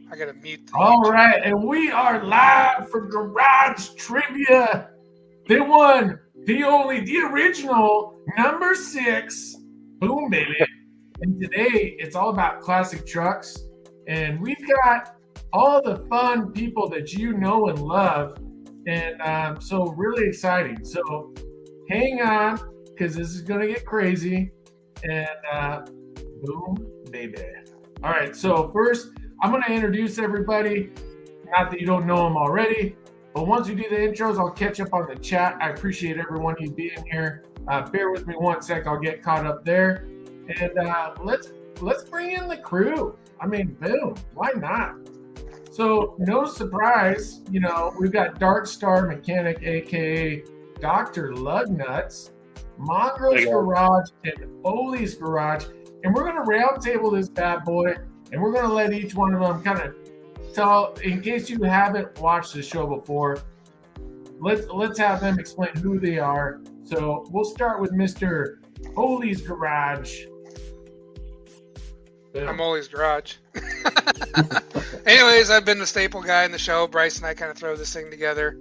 I gotta mute the All YouTube. right, and we are live for Garage Trivia. The one, the only, the original, number 6. Boom, baby. And today, it's all about classic trucks. And we've got all the fun people that you know and love. And so really exciting. So hang on, because this is going to get crazy. And boom, baby. All right, so first, I'm going to introduce everybody. Not that you don't know them already, but once we do the intros, I'll catch up on the chat. I appreciate everyone you being here. Bear with me one sec. I'll get caught up there. And let's bring in the crew. I mean, boom. Why not? So no surprise, we've got Dark Star Mechanic, a.k.a. Dr. Lugnuts, Mongrel's Garage, and Ole's Garage. And we're going to roundtable this bad boy, and we're going to let each one of them kind of tell, in case you haven't watched the show before, let's have them explain who they are. So we'll start with Mr. Ole's Garage. Boom. I'm Ole's Garage. Anyways, I've been the staple guy in the show. Bryce and I kind of throw this thing together.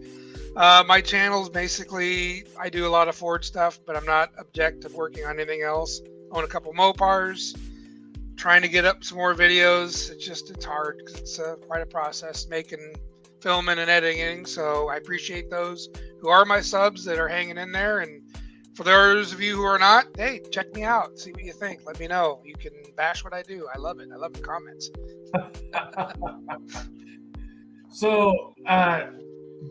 My channel's basically, I do a lot of Ford stuff, but I'm not object of working on anything else. I own a couple Mopars, trying to get up some more videos. It's hard because it's quite a process making, filming, and editing. So I appreciate those who are my subs that are hanging in there. And for those of you who are not, hey, check me out. See what you think. Let me know. You can bash what I do. I love it. I love the comments. So,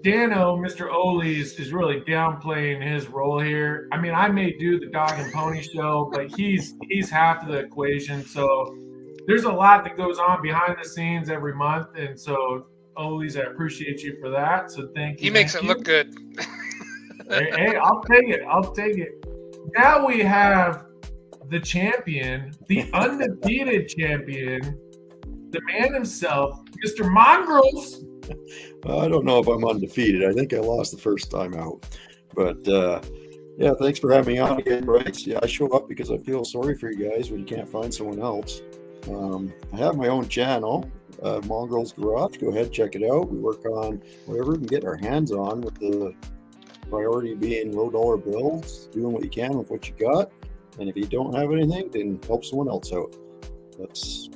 Dano, Mr. Ole's, is really downplaying his role here. I mean, I may do the dog and pony show, but he's half of the equation. So there's a lot that goes on behind the scenes every month. And so, Ole's, I appreciate you for that. So thank you. He makes it look good. Hey, I'll take it. Now we have the champion, the undefeated champion, the man himself, Mr. Mongrels. I don't know if I'm undefeated. I think I lost the first time out. But, yeah, thanks for having me on again, Bryce. Yeah, I show up because I feel sorry for you guys when you can't find someone else. I have my own channel, Mongrel's Garage. Go ahead, check it out. We work on whatever we can get our hands on, with the priority being low-dollar bills, doing what you can with what you got. And if you don't have anything, then help someone else out. That's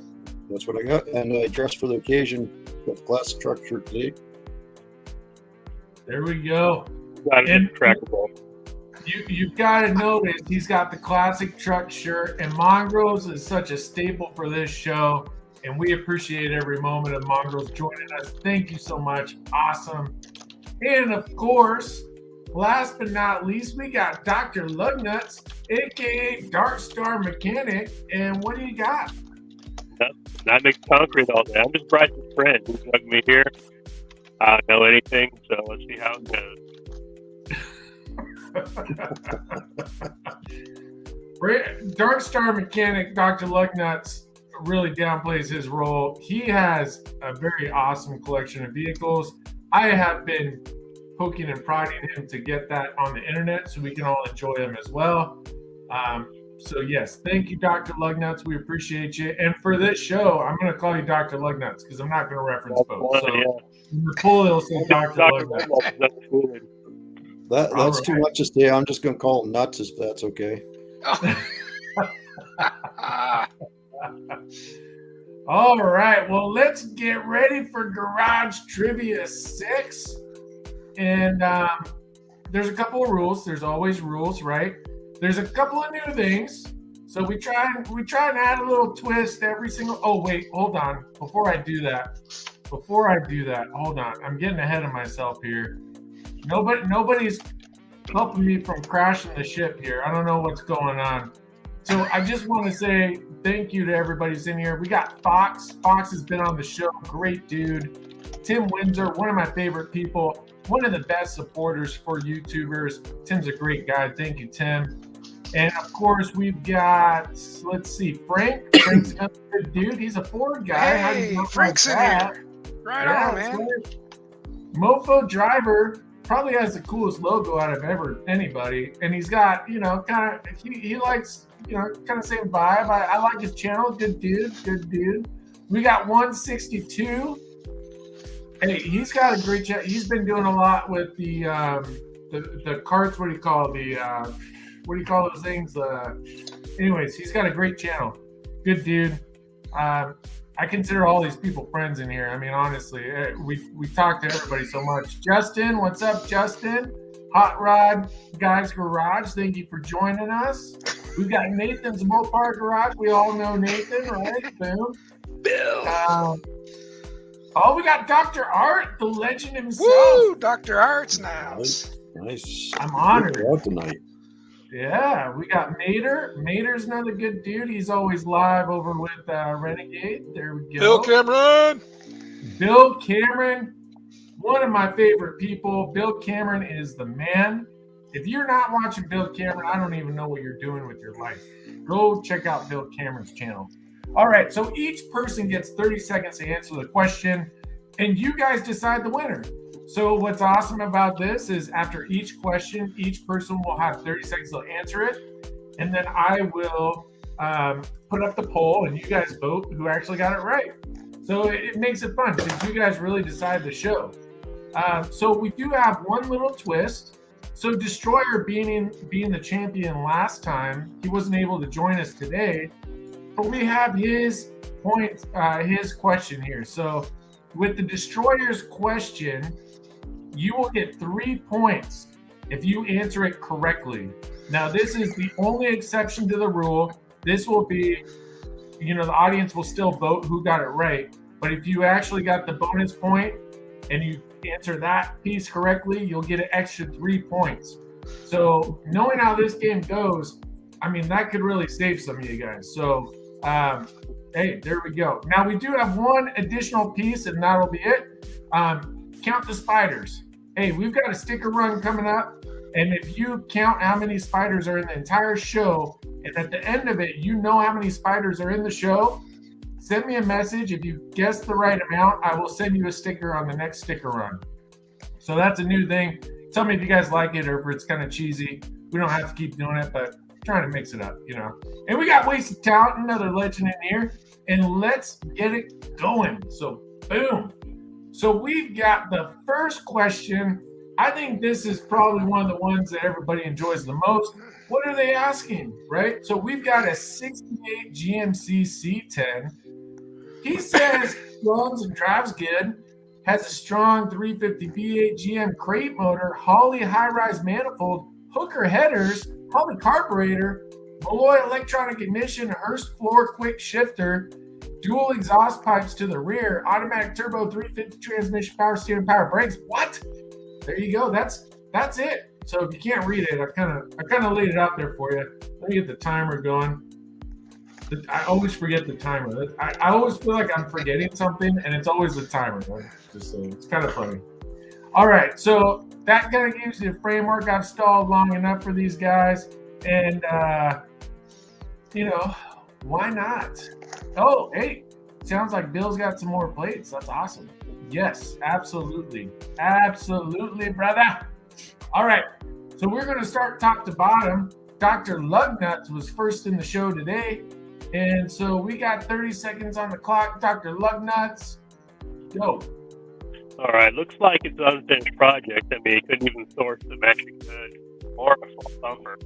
what I got. And I dressed for the occasion. Got the classic truck shirt today. There we go. And You've got to notice he's got the classic truck shirt, and Mongrels is such a staple for this show, and we appreciate every moment of Mongrels joining us. Thank you so much. Awesome. And of course, last but not least, we got Dr. Lugnuts, a.k.a. Dark Star Mechanic. And what do you got? I make concrete all day. I'm just Bryce's friend. He took me here. I don't know anything, so let's see how it goes. Dark Star Mechanic, Dr. Lugnuts, really downplays his role. He has a very awesome collection of vehicles. I have been poking and prodding him to get that on the internet so we can all enjoy them as well. So yes, thank you, Dr. Lugnuts. We appreciate you. And for this show, I'm going to call you Dr. Lugnuts because I'm not going to reference both. So Nicole will say Dr. Lugnuts. That's too much to say. I'm just going to call him Nuts if that's okay. All right. Well, let's get ready for Garage Trivia 6. And there's a couple of rules. There's always rules, right? There's a couple of new things. So we try and add a little twist every single. Oh, wait, hold on. Before I do that, hold on. I'm getting ahead of myself here. Nobody's helping me from crashing the ship here. I don't know what's going on. So I just want to say thank you to everybody who's in here. We got Fox. Fox has been on the show. Great dude. Tim Windsor, one of my favorite people. One of the best supporters for YouTubers. Tim's a great guy. Thank you, Tim. And of course, we've got, let's see, Frank. Frank's a good dude. He's a Ford guy. Hey, Frank's in here. Right on, man. Mofo Driver probably has the coolest logo out of anybody. And he's got, kind of, he likes, kind of same vibe. I like his channel. Good dude. We got 162. Hey, he's got a great chat. He's been doing a lot with the carts. What do you call those things? Anyways, he's got a great channel. Good dude. I consider all these people friends in here. I mean, honestly, we talk to everybody so much. Justin, what's up, Justin? Hot Rod Guys Garage, thank you for joining us. We've got Nathan's Mopar Garage. We all know Nathan, right? Boom. Bill. We got Dr. Art, the legend himself. Woo! Dr. Art's now. Nice. I'm honored. Out tonight. Yeah, we got Mater. Mater's another good dude. He's always live over with Renegade. There we go. Bill Cameron. Bill Cameron, one of my favorite people. Bill Cameron is the man. If you're not watching Bill Cameron, I don't even know what you're doing with your life. Go check out Bill Cameron's channel. All right, so each person gets 30 seconds to answer the question, and you guys decide the winner. So what's awesome about this is after each question, each person will have 30 seconds to answer it. And then I will put up the poll and you guys vote who actually got it right. So it makes it fun because you guys really decide the show. So we do have one little twist. So Destroyer being the champion last time, he wasn't able to join us today, but we have his question here. So with the Destroyer's question, you will get 3 points if you answer it correctly. Now, this is the only exception to the rule. This will be, the audience will still vote who got it right. But if you actually got the bonus point and you answer that piece correctly, you'll get an extra 3 points. So knowing how this game goes, I mean, that could really save some of you guys. So, hey, there we go. Now, we do have one additional piece, and that'll be it. Count the spiders. Hey, we've got a sticker run coming up, and if you count how many spiders are in the entire show, and at the end of it, you know how many spiders are in the show, send me a message. If you guess the right amount, I will send you a sticker on the next sticker run. So that's a new thing. Tell me if you guys like it or if it's kind of cheesy. We don't have to keep doing it, but trying to mix it up, And we got Wasted Talent, another legend in here, and let's get it going. So, boom. So we've got the first question. I think this is probably one of the ones that everybody enjoys the most. What are they asking, right? So we've got a 68 GMC C10. He says runs and drives good, has a strong 350 V8 GM crate motor, Holley high-rise manifold, hooker headers, Holley carburetor, Malloy electronic ignition, Hurst floor quick shifter, dual exhaust pipes to the rear, automatic turbo 350 transmission, power steering, power brakes. What? There you go. That's it. So if you can't read it, I kind of laid it out there for you. Let me get the timer going. I always forget the timer. I always feel like I'm forgetting something, and it's always the timer. Just saying. It's kind of funny. All right, so that kind of gives you the framework. I've stalled long enough for these guys, and why not? Oh, hey, sounds like Bill's got some more plates. That's awesome. Yes, absolutely. Absolutely, brother. All right, so we're going to start top to bottom. Dr. Lugnuts was first in the show today, and so we got 30 seconds on the clock. Dr. Lugnuts, go. All right, looks like it's an unfinished project. I mean, he couldn't even source the metric good or a summer.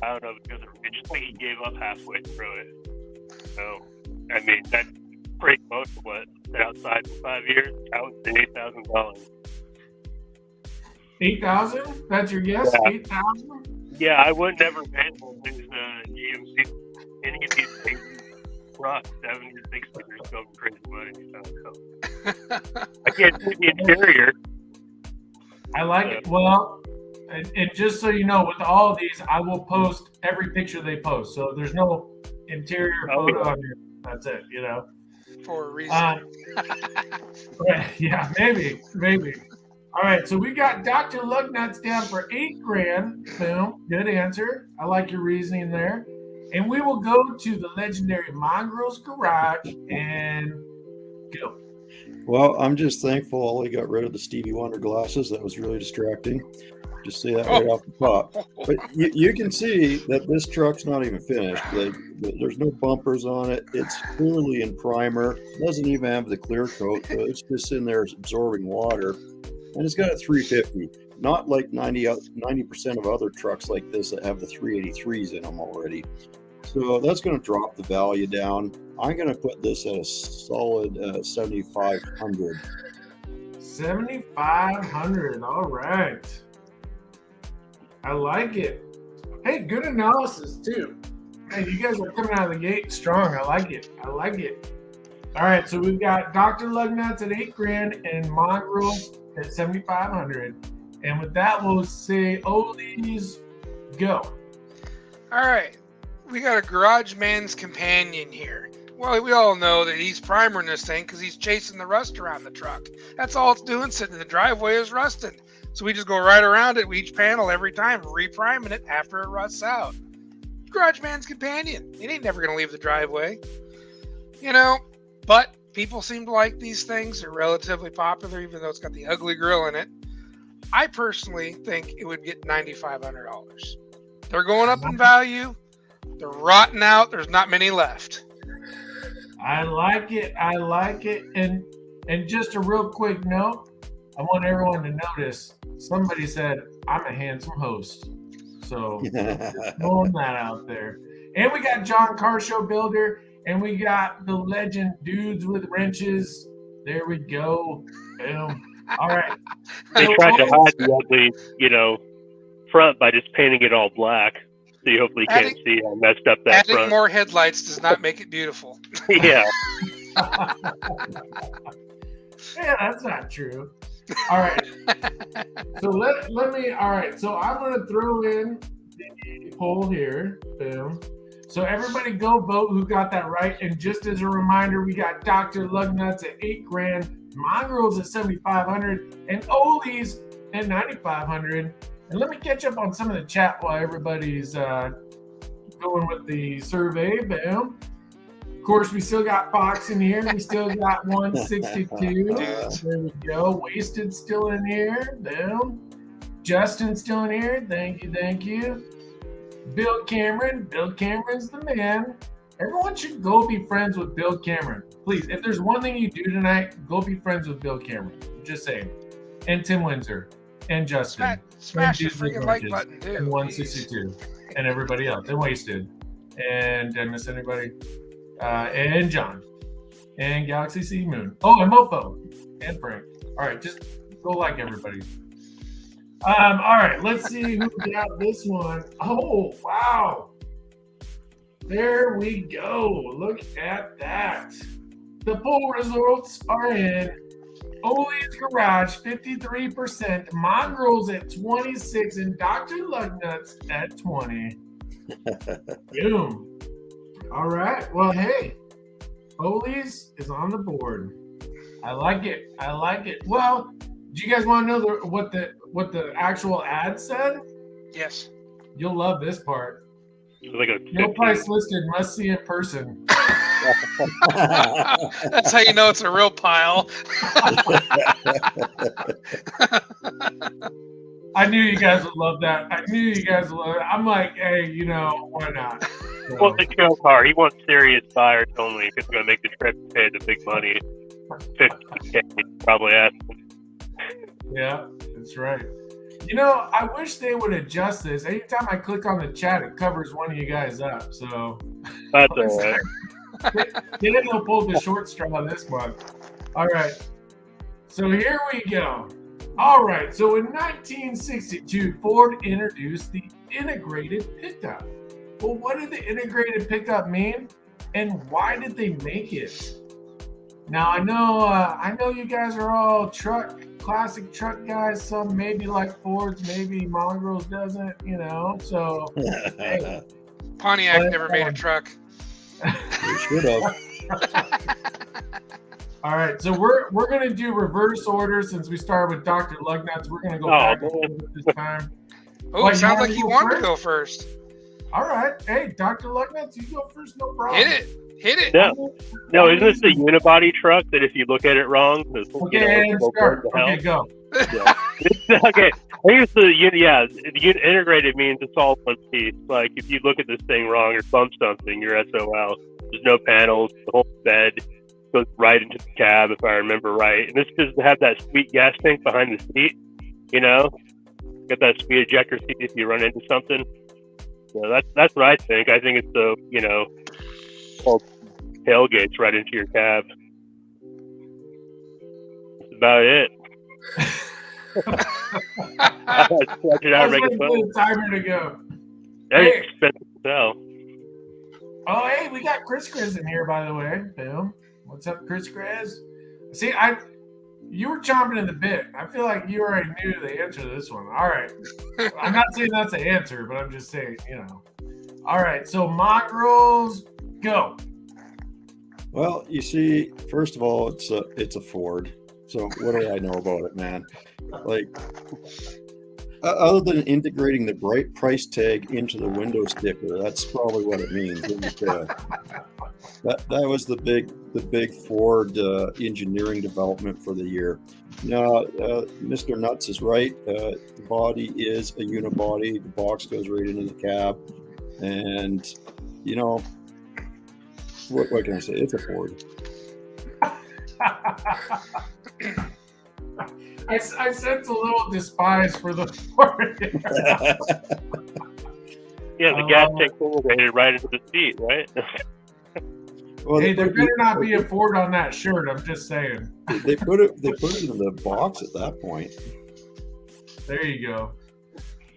I don't know, because he gave up halfway through it. So, I mean, that's pretty close to what outside for 5 years. I would say $8,000. 8,000? That's your guess? Yeah. 8,000? Yeah, I would never handle his GMC. Any of these things, rough 70 or 60 years going crazy money. So. I can't see the interior. I like it. Well, and just so you know, with all of these, I will post every picture they post. So there's no interior photo on here. That's it, For a reason. Yeah, maybe. All right, so we got Dr. Lugnuts down for $8,000. Boom, good answer. I like your reasoning there. And we will go to the legendary Mongrel's Garage and go. Well, I'm just thankful Ollie got rid of the Stevie Wonder glasses. That was really distracting. Just say that right off the top. But you can see that this truck's not even finished. There's no bumpers on it. It's clearly in primer. Doesn't even have the clear coat. So it's just in there absorbing water. And it's got a 350. Not like 90% of other trucks like this that have the 383s in them already. So that's going to drop the value down. I'm going to put this at a solid 7,500. 7,500. All right. I like it. Hey, good analysis too. Hey, you guys are coming out of the gate strong. I like it. I like it. All right, so we've got Dr. Lugnuts at $8,000 and Mongrels at 7,500. And with that, we'll say Oldies, go. All right, we got a garage man's companion here. Well, we all know that he's primering this thing because he's chasing the rust around the truck. That's all it's doing, sitting in the driveway is rusting. So we just go right around it with each panel every time, repriming it after it rusts out. Garage man's companion. It ain't never going to leave the driveway. You know, but people seem to like these things. They're relatively popular, even though it's got the ugly grill in it. I personally think it would get $9,500. They're going up in value. They're rotting out. There's not many left. I like it. I like it. And just a real quick note, I want everyone to notice somebody said I'm a handsome host. So just throwing that out there. And we got John Carshow Builder, and we got the legend Dudes with Wrenches. There we go. Boom. All right. They tried to hide the ugly, front by just painting it all black. So you hopefully can't see how messed up that adding front. more headlights does not make it beautiful. Yeah. Yeah, that's not true. All right. So let me. All right. So I'm gonna throw in the poll here. Boom. So everybody go vote who got that right. And just as a reminder, we got Dr. Lugnuts at $8,000, Mongrels at 7,500, and Oldies at 9,500. And let me catch up on some of the chat while everybody's going with the survey. Boom. Of course, we still got Fox in here. We still got 162. There we go. Wasted still in here. Boom. Justin still in here. Thank you. Thank you. Bill Cameron. Bill Cameron's the man. Everyone should go be friends with Bill Cameron. Please, if there's one thing you do tonight, go be friends with Bill Cameron. Just saying. And Tim Windsor. And Justin. Smash the freaking like button, dude. And 162. And everybody else. And Wasted. And did I miss anybody? And John. And Galaxy C Moon. Oh, and Mofo. And Frank. All right, just go like everybody. All right, let's see who got this one. Oh, wow. There we go. Look at that. The poll results are in. Oli's Garage, 53%, Mongrels at 26%, and Dr. Lugnuts at 20%. Boom. All right. Well, hey, Oli's is on the board. I like it. I like it. Well, do you guys want to know what the actual ad said? Yes. You'll love this part. Like no price listed. Must see in person. That's how you know it's a real pile. I knew you guys would love that. I'm like, hey, why not? So. Well, the show car. He wants serious buyers only if it's going to make the trip and pay the big money. $50K, probably asking. Yeah, that's right. I wish they would adjust this. Anytime I click on the chat, it covers one of you guys up. So that's all right. They didn't pull the short straw this month. All right. So here we go. All right. So in 1962, Ford introduced the integrated pickup. Well, what did the integrated pickup mean? And why did they make it? Now, I know you guys are all classic truck guys. Some maybe like Fords, maybe Mongrels doesn't, So, hey. Pontiac never made a truck. You should have. All right, so we're gonna do reverse order since we started with Dr. Lugnuts. We're gonna go back this time. Oh, it sounds like you want to go first. All right, hey, Dr. Lugnuts, you go first, no problem. Hit Hit it. No, isn't this the unibody truck that if you look at it wrong, Okay, start. Okay, go. Yeah. Okay, I think it's the integrated means it's all one piece. Like if you look at this thing wrong or bump something, you're SOL. There's no panels. The whole bed goes right into the cab, if I remember right. And this is to have that sweet gas tank behind the seat. You know, got that sweet ejector seat if you run into something. So that's what I think. I think it's the all tailgates right into your cab. That's about it. I stretch it out, make it fun. The timer to go. That's expensive to sell. Oh, hey, we got Chris in here, by the way. Boom. What's up, Chris? See, you were chomping in the bit. I feel like you already knew the answer to this one. All right. I'm not saying that's the answer, but I'm just saying, All right, so mongrels, go. Well, you see, first of all, it's a Ford. So what do I know about it, man? Like, other than integrating the bright price tag into the window sticker, that's probably what it means. And, that was the big Ford engineering development for the year. Now, Mr. Nuts is right. The body is a unibody. The box goes right into the cab, and what can I say? It's a Ford. I sense a little despise for the Ford. Yeah, the gas tank integrated right into the seat, right? Well, hey, there better not be a Ford on that shirt. I'm just saying. They put it in the box at that point. There you go.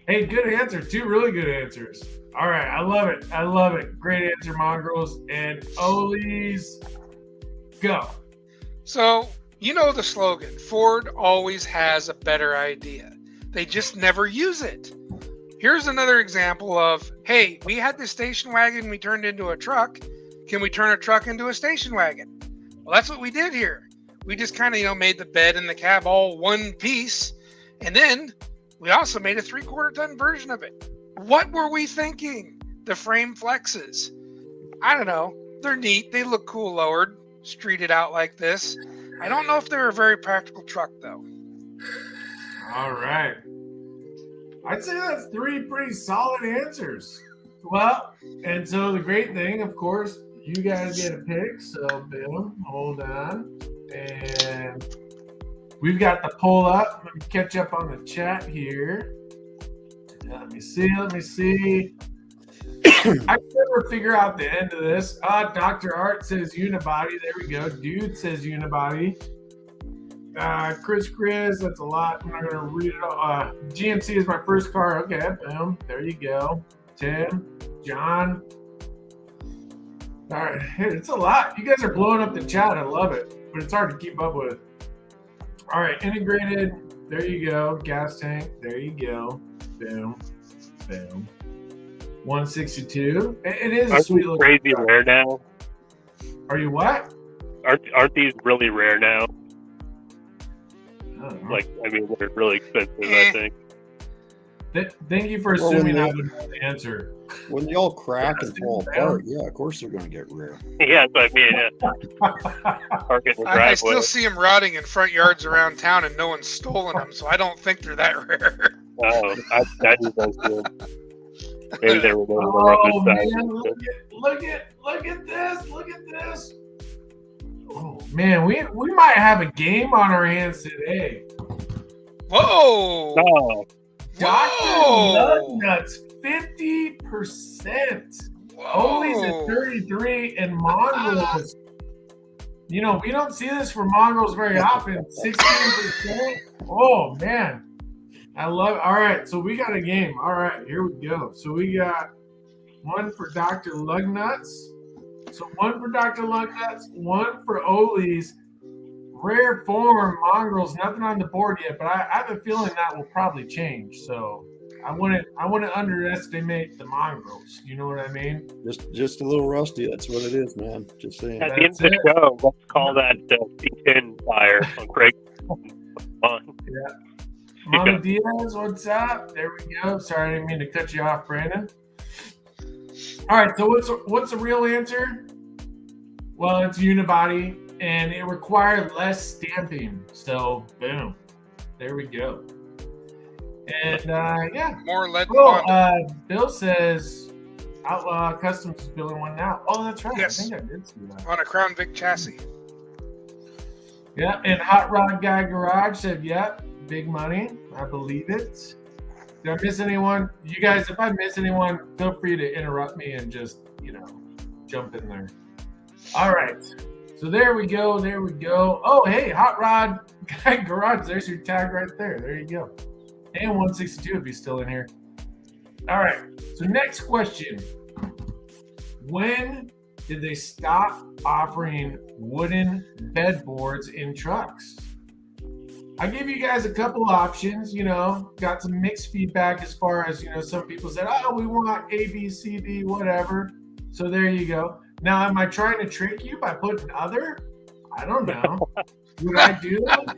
Hey, good answer. 2 really good answers. All right, I love it. I love it. Great answer, mongrels and Olies. Go. So the slogan: Ford always has a better idea. They just never use it. Here's another example of, hey, we had this station wagon we turned into a truck. Can we turn a truck into a station wagon? Well, that's what we did here. We just kind of, made the bed and the cab all one piece. And then we also made a 3/4 ton version of it. What were we thinking? The frame flexes. I don't know. They're neat. They look cool lowered, streeted out like this. I don't know if they're a very practical truck, though. All right. I'd say that's 3 pretty solid answers. Well, and so the great thing, of course, you guys get a pick. So, boom, hold on. And we've got the poll up. Let me catch up on the chat here. Let me see. I never figure out the end of this. Dr. Art says unibody. There we go. Dude says unibody. Chris, that's a lot. I'm not going to read it all. GMC is my first car. Okay, boom. There you go. Tim, John. All right, it's a lot. You guys are blowing up the chat. I love it, but it's hard to keep up with. All right, integrated. There you go. Gas tank. There you go. Boom. 162. It is a sweet looking crazy truck. Rare now. Are you what? Aren't these really rare now? They're really expensive, I think. Thank you for assuming I would know the answer. When they all crack and fall apart, of course they're going to get rare. Yeah, that's what I mean. I still see them rotting in front yards around town, and no one's stolen them, so I don't think they're that rare. Oh, I do those too. Maybe they were oh man, look at this. Oh man, we might have a game on our hands today. Whoa! Oh. Dr. Nuts 50%. Olies at 33 and mongrels. We don't see this for mongrels very often. 16%. Oh man. I love it. All right, so we got a game. All right, here we go. So we got one for Dr. Lugnuts. So one for Dr. Lugnuts, one for Olies. Rare form, mongrels, nothing on the board yet, but I have a feeling that will probably change. So I wouldn't underestimate the mongrels. You know what I mean? Just a little rusty. That's what it is, man. Just saying. At the end of the show, let's call that C10 fire on Craig. Yeah. Mama Diaz, what's up? There we go. Sorry, I didn't mean to cut you off, Brandon. All right, so what's the real answer? Well, it's unibody, and it required less stamping. So, boom. There we go. And, yeah. More lead than Oh, bonded. Bill says Outlaw Customs is building one now. Oh, that's right. Yes. I think I did see that. On a Crown Vic chassis. Yeah, and Hot Rod Guy Garage said, yep, big money. I believe it. Did I miss anyone? You guys, if I miss anyone, feel free to interrupt me and just, jump in there. All right. So there we go. There we go. Oh, hey, Hot Rod Guy Garage. There's your tag right there. There you go. And 162 if he's still in here. All right. So next question. When did they stop offering wooden bedboards in trucks? I gave you guys a couple options, got some mixed feedback as far as, some people said, oh, we want A, B, C, D, whatever. So there you go. Now, am I trying to trick you by putting other? I don't know. Would I do that?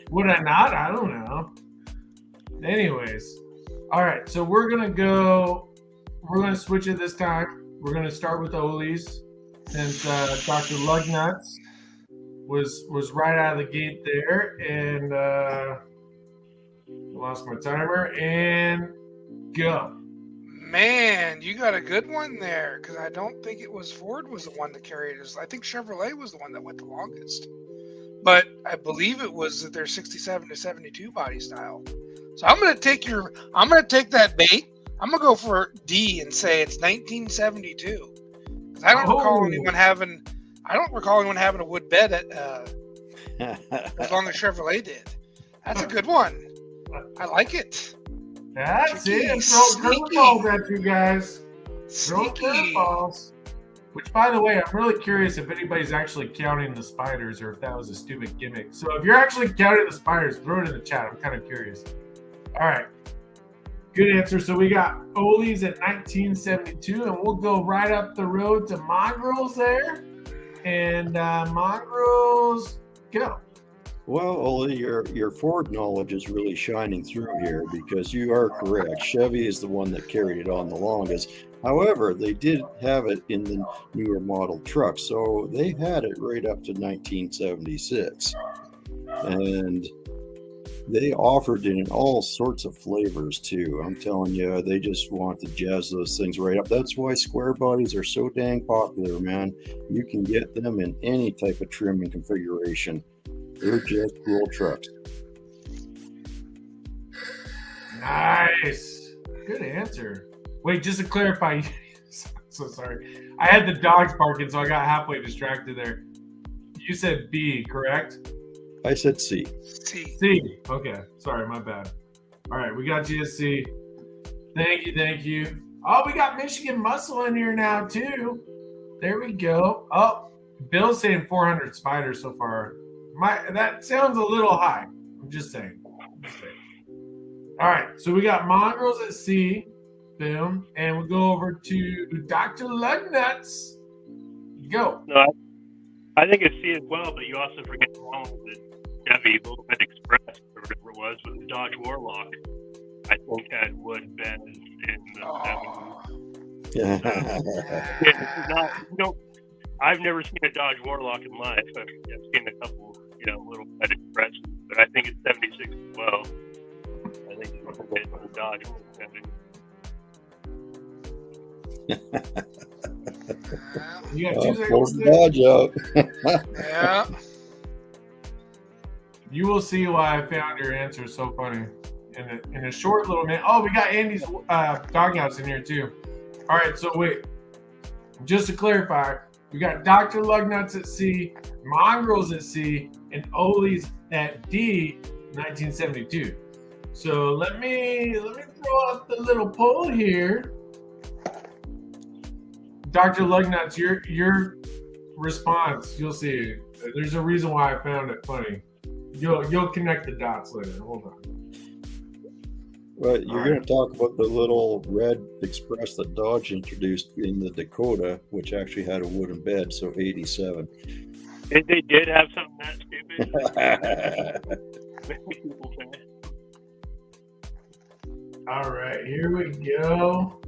Would I not? I don't know. Anyways. All right. So we're going to switch it this time. We're going to start with Ole's since Dr. Lugnuts was right out of the gate there. And lost my timer. And go. Man, you got a good one there, because I don't think it was Ford was the one that carried us. I think Chevrolet was the one that went the longest. But I believe it was their 67 to 72 body style. So I'm gonna take that bait. I'm gonna go for D and say it's 1972. Because I don't recall anyone having a wood bed at as long as Chevrolet did. That's a good one. I like it. That's it. Throw curveballs at you guys. Throw Sneaky. curveballs. Which, by the way, I'm really curious if anybody's actually counting the spiders or if that was a stupid gimmick. So if you're actually counting the spiders, throw it in the chat. I'm kind of curious. All right. Good answer. So we got Ole's at 1972, and we'll go right up the road to Mongrels there. And Mongrels, go. Well, Ole, your Ford knowledge is really shining through here because you are correct. Chevy is the one that carried it on the longest. However, they did have it in the newer model trucks, so they had it right up to 1976. And they offered it in all sorts of flavors too. I'm telling you, they just want to jazz those things right up. That's why square bodies are so dang popular, man. You can get them in any type of trim and configuration. They're just cool trucks. Nice. Good answer. Wait, just to clarify, so sorry. I had the dogs barking, so I got halfway distracted there. You said B, correct? I said C. C. Okay. Sorry, my bad. All right, we got GSC. Thank you. Oh, we got Michigan Muscle in here now, too. There we go. Oh, Bill's saying 400 spiders so far. That sounds a little high. I'm just saying. All right, so we got Mongrels at C. Boom. And we'll go over to Dr. Lugnuts. Go. No, I think it's C as well, but you also forget the one with the Chevy Little Bit Express, or whatever it was, with the Dodge Warlock. I think had wood beds in the 70s. Yeah. This is not, I've never seen a Dodge Warlock in life. I've seen a couple, Little Bit Express, but I think it's 76 as well. I think it's the Dodge You got 2 Pull seconds the there. Dodge out. Yeah. You will see why I found your answer so funny in a short little minute. Oh, we got Andy's doghouse in here too. All right, so wait. Just to clarify, we got Dr. Lugnuts at C, Mongrels at C, and Ole's at D, 1972. So let me throw out the little poll here. Dr. Lugnuts, your response, you'll see. There's a reason why I found it funny. You'll connect the dots later. Hold on. But you're going to talk about the little red Express that Dodge introduced in the Dakota, which actually had a wooden bed, so 87. They did have something that stupid. All right, here we go.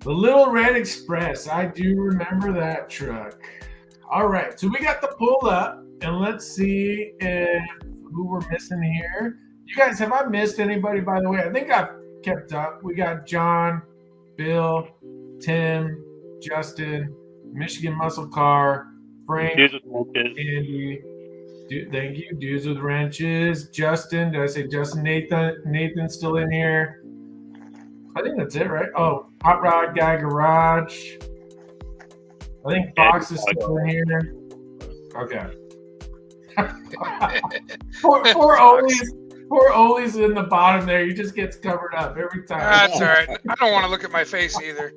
The Little Red Express. I do remember that truck. All right, so we got the pull up, and let's see who we're missing here. You guys, have I missed anybody, by the way? I think I've kept up. We got John, Bill, Tim, Justin, Michigan Muscle Car, Frank, Andy. Thank you. Dudes with Wrenches. Justin. Did I say Justin? Nathan's still in here. I think that's it, right? Oh, Hot Rod Guy Garage. I think Fox is still in here. Okay. Poor Oli's in the bottom there. He just gets covered up every time. That's all right. I don't want to look at my face either.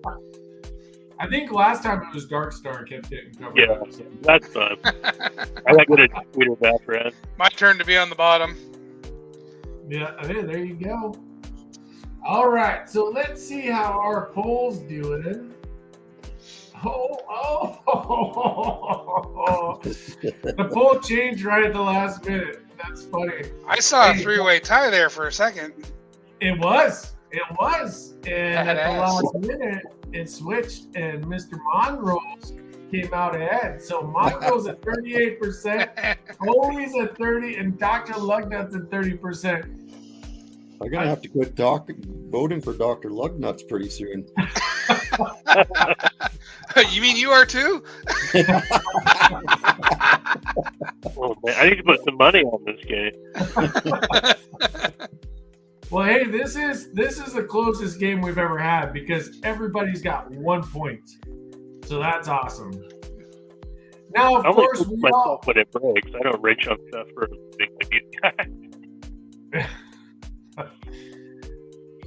I think last time it was Dark Star kept getting covered up. So. That's fun. I like it a Twitter background. My turn to be on the bottom. Yeah, there you go. All right, so let's see how our poll's doing. The poll changed right at the last minute. That's funny. I saw a three-way tie there for a second. It was. And at the last minute, it switched, and Mr. Mongrels came out ahead. So Mongrels at 38%, Oli's at 30%, and Dr. Lugnut's at 30%. I'm gonna have to quit voting for Dr. Lugnuts pretty soon. You mean you are too? Oh man, I need to put some money on this game. Well, hey, this is the closest game we've ever had because everybody's got 1 point. So that's awesome. Now, of course, we myself when it breaks. I don't rage on stuff for things like these guys.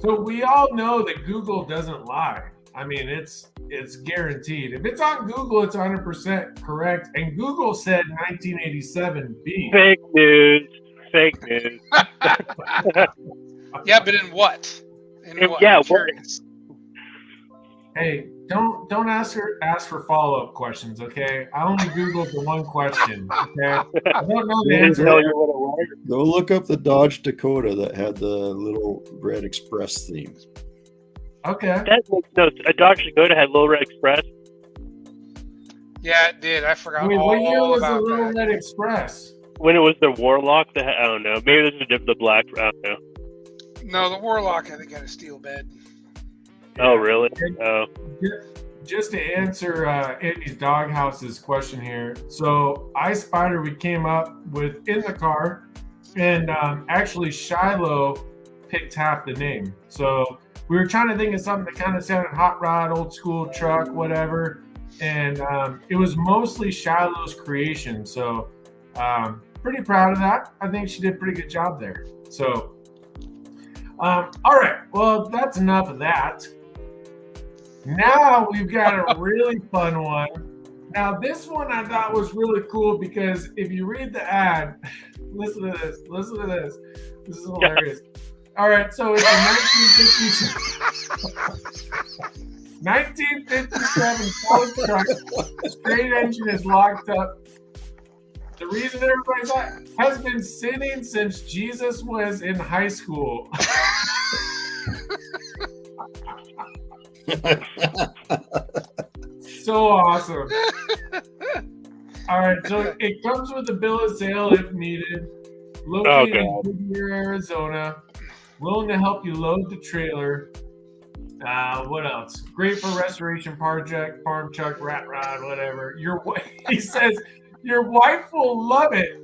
So we all know that Google doesn't lie. I mean, it's guaranteed. If it's on Google, it's 100% correct. And Google said 1987B. Fake news. Yeah, but in what? What? Yeah, Hey, don't ask for follow-up questions, okay? I only Googled the one question, okay? I don't know the answer. Go look up the Dodge Dakota that had the Little Red Express theme. Okay. That makes no sense. A Dodge Dakota had Little Red Express? Yeah, it did. I forgot what year was the about Little that. Red Express? When it was the Warlock, I don't know. Maybe this is the black. I don't know. No, the Warlock, I think, had a steel bed. Oh, really? Oh. Just to answer Andy's Doghouse's question here. So, iSpider, we came up with in the car, and actually Shiloh picked half the name. So, we were trying to think of something that kind of sounded hot rod, old school truck, whatever. And it was mostly Shiloh's creation. So, pretty proud of that. I think she did a pretty good job there. So, all right. Well, that's enough of that. Now we've got a really fun one. Now, this one I thought was really cool because if you read the ad, listen to this. This is hilarious. All right, so it's a 1957 Ford truck. Straight engine is locked up. The reason everybody's like has been sitting since Jesus was in high school. So awesome. All right, so it comes with a bill of sale if needed. Located in Goodyear, Arizona. Willing to help you load the trailer. What else? Great for restoration project, farm truck, rat rod, whatever. He says your wife will love it.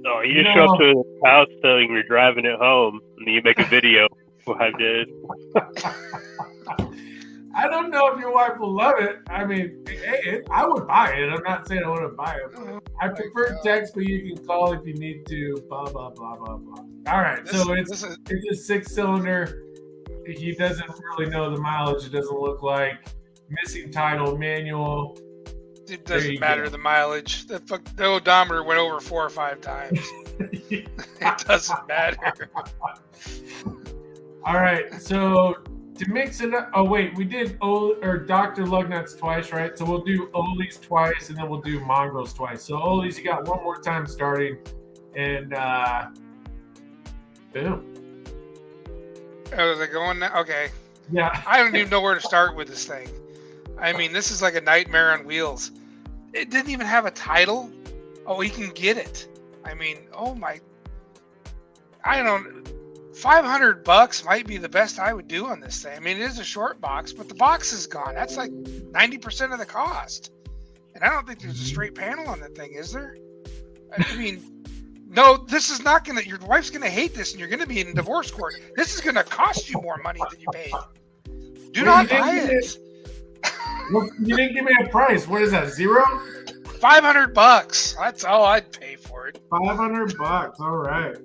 Oh, you just show up to the house telling you're driving it home, and then you make a video. What I did. I don't know if your wife will love it. I mean, I would buy it. I'm not saying I wouldn't buy it. I prefer text, but you can call if you need to. Blah blah blah blah blah. All right, it's a 6-cylinder. He doesn't really know the mileage. It doesn't look like. Missing title, manual. It doesn't matter the mileage. The odometer went over 4 or 5 times. It doesn't matter. All right, so to mix it up. Oh wait, we did Dr. Lugnuts twice, right? So we'll do Oli's twice, and then we'll do Mongrels twice. So Oli's, you got one more time starting, and boom. Oh, is it going now? Okay. Yeah. I don't even know where to start with this thing. I mean, this is like a nightmare on wheels. It didn't even have a title. Oh, he can get it. I mean, oh my. I don't. $500 might be the best I would do on this thing. I mean, it is a short box, but the box is gone. That's like 90% of the cost. And I don't think there's a straight panel on that thing, is there? I mean, no, this is not going to, your wife's going to hate this and you're going to be in divorce court. This is going to cost you more money than you paid. Do not buy it. Well, you didn't give me a price. What is that, 0? $500. That's all I'd pay for it. $500. All right.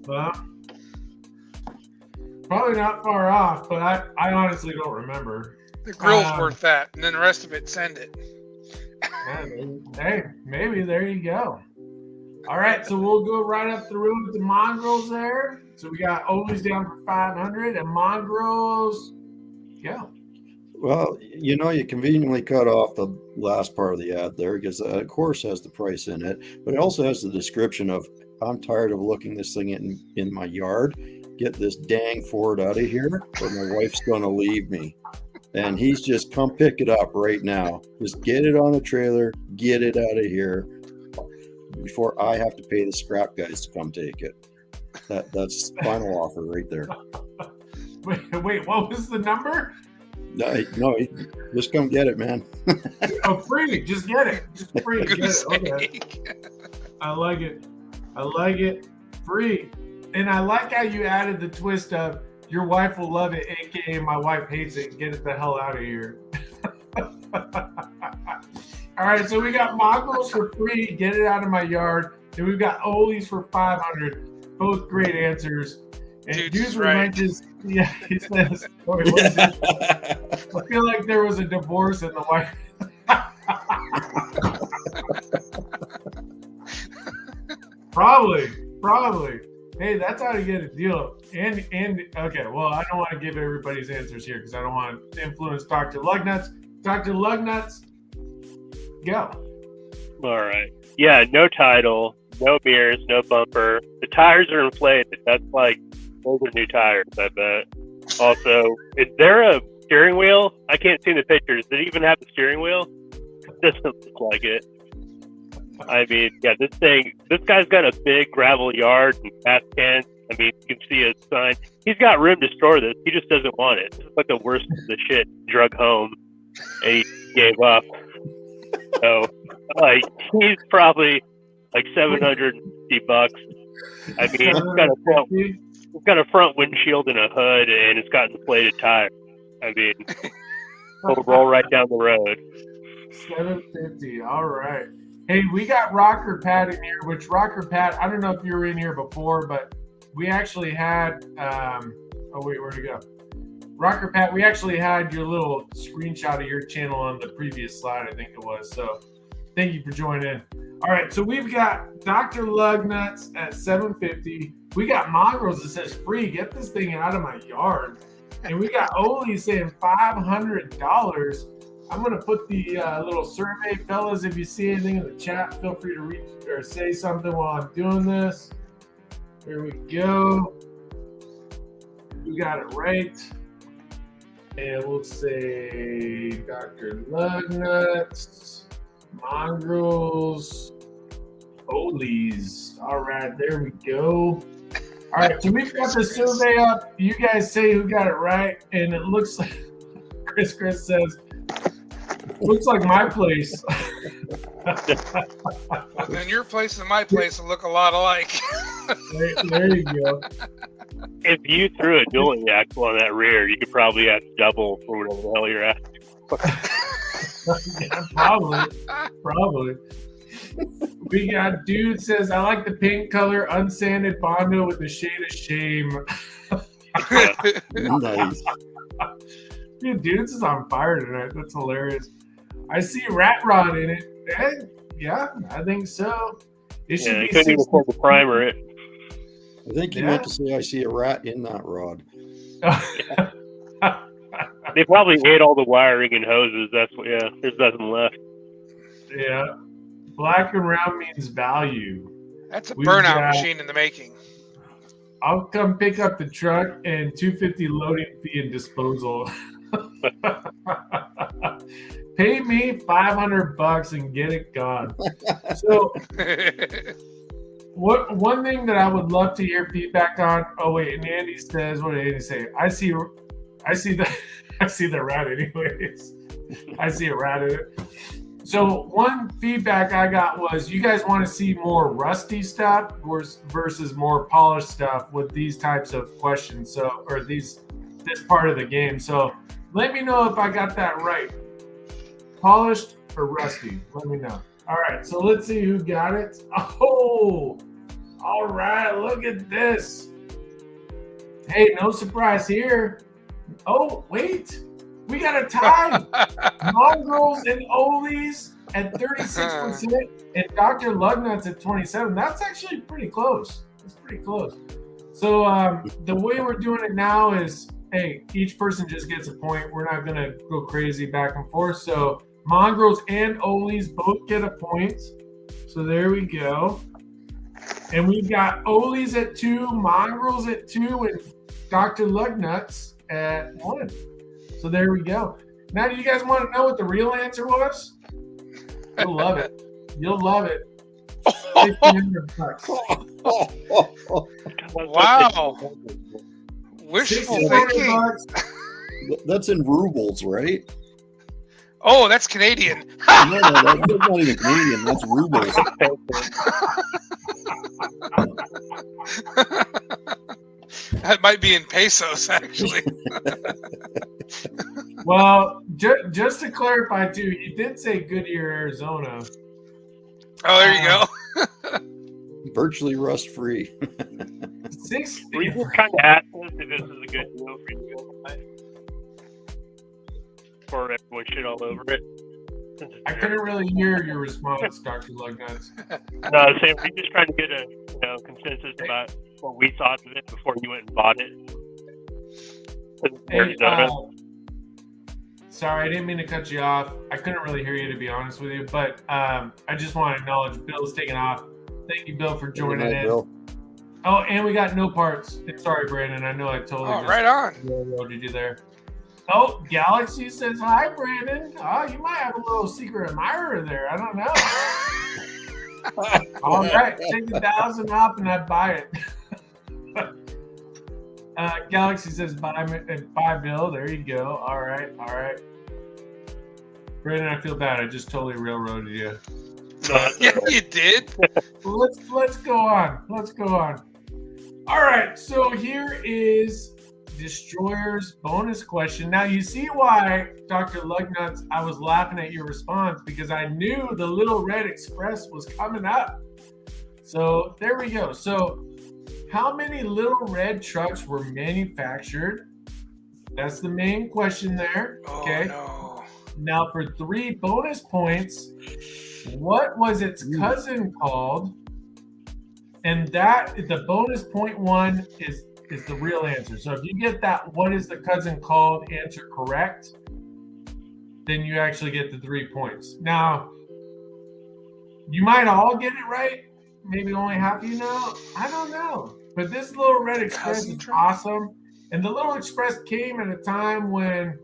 Well, probably not far off, but I honestly don't remember. The grill's worth that, and then the rest of it, send it. Hey, maybe there you go. All right, so we'll go right up the road with the mongrels there. So we got Olies down for 500 and mongrels. Go. Well, you know, you conveniently cut off the last part of the ad there because of course has the price in it, but it also has the description of, I'm tired of looking this thing in my yard. Get this dang Ford out of here or my wife's going to leave me. And he's just, come pick it up right now. Just get it on the trailer, get it out of here before I have to pay the scrap guys to come take it. That's final offer right there. Wait, what was the number? No, just come get it, man. Oh, free. Just get it. Just free. Get it. Okay. I like it. Free. And I like how you added the twist of your wife will love it, aka my wife hates it. Get it the hell out of here. All right, so we got mongrels for free. Get it out of my yard. And we've got Olies for 500. Both great answers. And Dudes right. He says, what is it? I feel like there was a divorce in the wife. Probably. Hey, that's how to get a deal. And okay, well, I don't want to give everybody's answers here because I don't want to influence Dr. Lugnuts. Dr. Lugnuts, go. All right. Yeah, no title, no mirrors, no bumper. The tires are inflated. That's like, those are new tires, I bet. Also, is there a steering wheel? I can't see the pictures. Did it even have the steering wheel? It doesn't look like it. I mean, yeah, this guy's got a big gravel yard and gas cans. I mean, you can see his sign. He's got room to store this. He just doesn't want it. It's like the worst of the shit drug home and he gave up. So, like, he's probably like $750. I mean, it's got a front windshield and a hood, and it's got inflated tires. I mean, it'll roll right down the road. $750. All right. Hey, we got Rocker Pat in here, which Rocker Pat, I don't know if you were in here before, but we actually had, where'd it go? Rocker Pat, we actually had your little screenshot of your channel on the previous slide, I think it was. So thank you for joining in. All right, so we've got Dr. Lugnuts at $750. We got Mongrels that says free. Get this thing out of my yard. And we got Oli saying $500. I'm going to put the little survey, fellas. If you see anything in the chat, feel free to read or say something while I'm doing this. Here we go. We got it right. And we'll say Dr. Lugnuts, Mongrels, Olies. All right, there we go. All right, so we've got the survey up. You guys say who got it right. And it looks like, Chris says, looks like my place. Then your place and my place will look a lot alike. There you go. If you threw a dueling axle on that rear, you could probably ask double for whatever the hell you're asking. Yeah, probably. We got Dude says, I like the pink color, unsanded Bondo with a shade of shame. Nice. Dude, Dudes is on fire tonight. That's hilarious. I see Rat Rod in it. Yeah, I think so. It should be couldn't even afford to primer it. I think you meant to say I see a rat in that rod. They probably ate all the wiring and hoses. That's what. Yeah, there's nothing left. Yeah, black and round means value. That's a burnout machine in the making. I'll come pick up the truck and $250 loading fee and disposal. Pay me $500 and get it gone. So, one thing that I would love to hear feedback on. Oh wait, and Andy says, what did Andy say? I see the rat anyways. I see a rat in it. So one feedback I got was you guys want to see more rusty stuff versus more polished stuff with these types of questions. So, or this part of the game. So let me know if I got that right. Polished or rusty? Let me know. All right, so let's see who got it. Oh, all right, look at this. Hey, no surprise here. Oh, wait. We got a tie. Mongrels and Olies at 36% and Dr. Lugnuts at 27%. That's actually pretty close. It's pretty close. So the way we're doing it now is, hey, each person just gets a point. We're not going to go crazy back and forth. So Mongrels and Olies both get a point. So there we go. And we've got Olies at 2, Mongrels at 2, and Dr. Lugnuts at 1. So there we go. Now, do you guys want to know what the real answer was? You'll love it. You'll love it. $1,600. Wow. Wishful thinking. $1,600. That's in rubles, right? Oh, that's Canadian. No, that's not even Canadian. That's rubles. That might be in pesos, actually. Well, just to clarify, too, you did say Goodyear, Arizona. Oh, there you go. Virtually rust-free. We were kind of asking if this is a good deal for you guys. For everyone shit all over it. I couldn't really hear your response, Dr. Lugnuts. No, I was saying we're just trying to get a consensus about what we thought of it before you went and bought it. Hey, sorry, I didn't mean to cut you off. I couldn't really hear you, to be honest with you, but I just want to acknowledge Bill's taking off. Thank you, Bill, for joining in. Bill. Oh, and we got no parts. Sorry, Brandon. I know I totally right on. railroaded you there. Oh, Galaxy says, hi, Brandon. Oh, you might have a little secret admirer there. I don't know. All right, take 1,000 off and I buy it. Galaxy says, buy Bill. There you go. All right. Brandon, I feel bad. I just totally railroaded you. Yeah, you did. Let's go on. All right, so here is Destroyer's bonus question. Now, you see why, Dr. Lugnuts, I was laughing at your response because I knew the Little Red Express was coming up. So there we go. So how many Little Red trucks were manufactured? That's the main question there. Okay. Oh, no. Now, for 3 bonus points, what was its cousin called? And that, the bonus point 1 is the real answer. So if you get that what is the cousin called answer correct, then you actually get the 3 points. Now, you might all get it right. Maybe only half you know. I don't know. But this Little Red Express is awesome. And the Little Express came at a time when,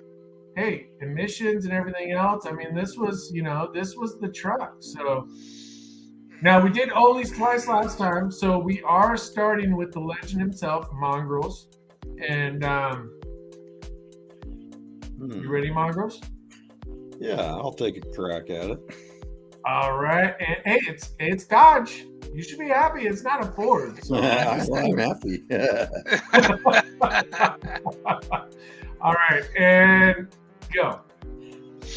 hey, emissions and everything else. I mean, this was the truck. So now we did Olies twice last time. So we are starting with the legend himself, Mongrels. And you ready, Mongrels? Yeah, I'll take a crack at it. All right. And hey, it's Dodge. You should be happy. It's not a Ford. So I'm happy. All right, and go.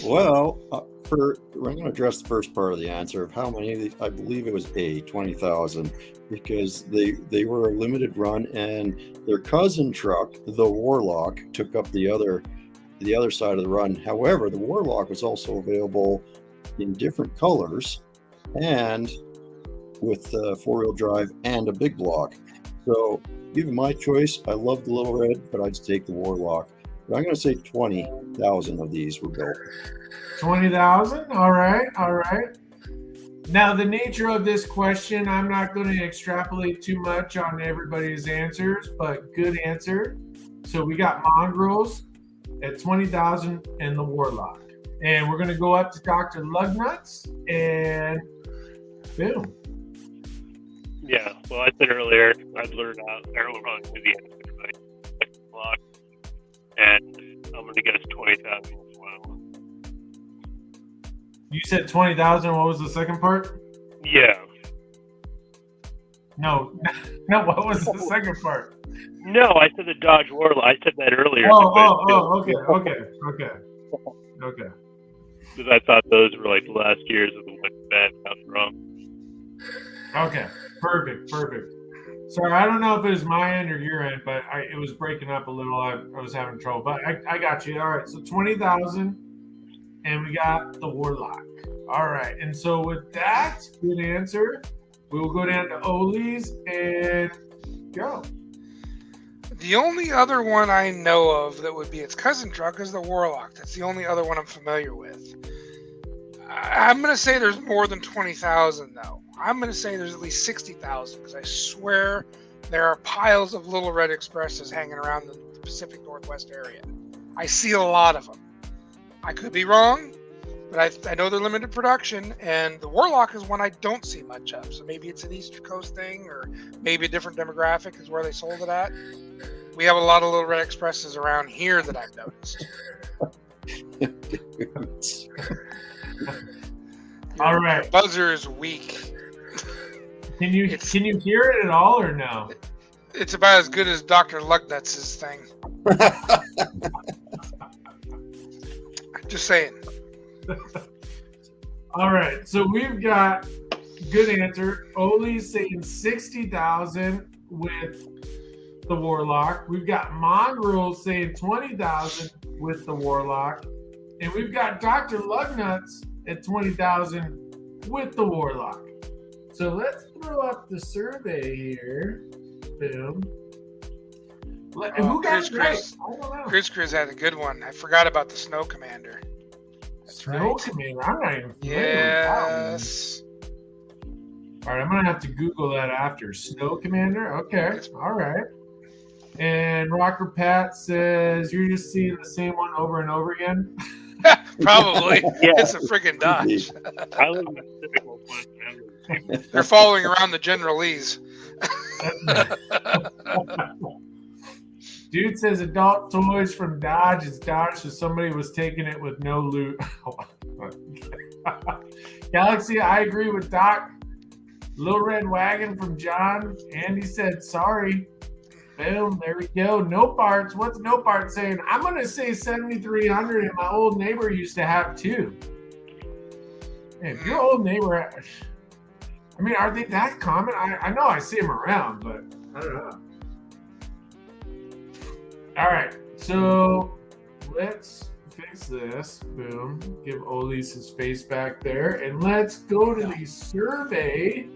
Well, I'm going to address the first part of the answer of how many. I believe it was 20,000, because they were a limited run, and their cousin truck, the Warlock, took up the other side of the run. However, the Warlock was also available in different colors and with 4-wheel drive and a big block. So, given my choice, I love the Little Red, but I'd take the Warlock. But I'm going to say 20,000 of these were built. 20,000. All right. Now, the nature of this question, I'm not going to extrapolate too much on everybody's answers, but good answer. So we got Mongrels at 20,000 and the Warlock. And we're going to go up to Dr. Lugnuts and boom. Yeah, well, I said earlier, I'd learned out arrow run to the end of my block, and I'm going to guess 20,000 as well. You said 20,000. What was the second part? Yeah. No, what was the second part? No, I said the Dodge Warlock. I said that earlier. Okay. Because I thought those were like the last years of the one bad from. Okay, perfect. Sorry, I don't know if it was my end or your end, but it was breaking up a little. I was having trouble, but I got you. All right, so 20,000, and we got the Warlock. All right, and so with that, good answer. We will go down to Oli's and go. The only other one I know of that would be its cousin truck is the Warlock. That's the only other one I'm familiar with. I'm going to say there's more than 20,000, though. I'm going to say there's at least 60,000, because I swear there are piles of Little Red Expresses hanging around the Pacific Northwest area. I see a lot of them. I could be wrong, but I know they're limited production, and the Warlock is one I don't see much of. So maybe it's an East Coast thing, or maybe a different demographic is where they sold it at. We have a lot of Little Red Expresses around here that I've noticed. All right. Your buzzer is weak. Can you hear it at all or no? It's about as good as Dr. Lugnuts' thing. Just saying. All right. So we've got good answer. Oli's saying 60,000 with the Warlock. We've got Mongrel saying 20,000 with the Warlock. And we've got Dr. Lugnuts at 20,000 with the Warlock. So let's throw up the survey here. Boom. Who got it right? I don't know. Chris had a good one. I forgot about the Snow Commander. That's Snow right. Commander. I'm not even familiar Yes. with that one. All right, I'm going to have to Google that after. Snow Commander? Okay. All right. And Rocker Pat says, you're just seeing the same one over and over again? Probably. Yeah. It's a friggin' Dodge. I live in the Pacific Northwest. They're following around the General Lee's. Dude says adult toys from Dodge is Dodge, so somebody was taking it with no loot. Galaxy, I agree with Doc. Little Red Wagon from John. Andy said sorry. Boom, there we go. No parts. What's no parts saying? I'm going to say 7,300, and my old neighbor used to have too. Hey, if your old neighbor, I mean, are they that common? I know I see them around, but I don't know. All right, so let's fix this. Boom. Give Oli's his face back there. And let's go to the survey.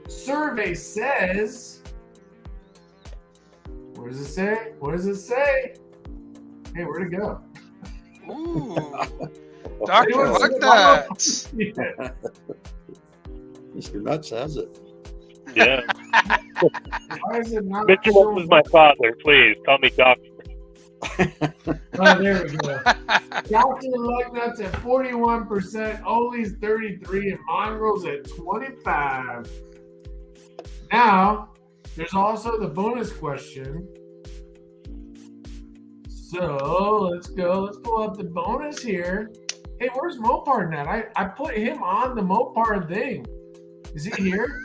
Survey says... What does it say? What does it say? Hey, where'd it go? Ooh. Dr. Lugnuts. Yeah. Mr. Nuts has it. Yeah. Why is it not Mr. Nuts is my father. Please call me doctor. Oh, there we go. Dr. Lugnuts at 41%, Oli's 33%, and Mongrel's at 25%. Now, there's also the bonus question. So let's go. Let's pull up the bonus here. Hey, where's Mopar at? I put him on the Mopar thing. Is he here?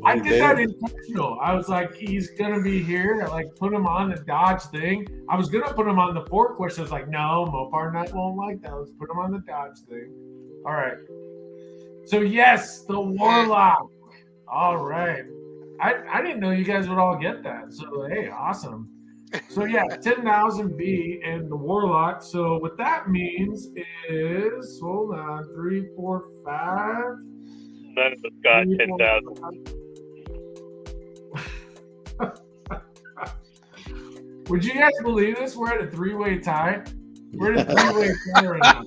I did that intentional. I was like, he's gonna be here. I like put him on the Dodge thing. I was gonna put him on the Ford question. I was like, no, Mopar Nut won't like that. Let's put him on the Dodge thing. All right. So yes, the Warlock. All right. I didn't know you guys would all get that. So hey, awesome. So yeah, 10,000 B and the Warlock. So what that means is, hold on, 3, 4, 5. None of us got 10,000. Would you guys believe this? We're at a 3-way tie. We're in a three-way tie right now.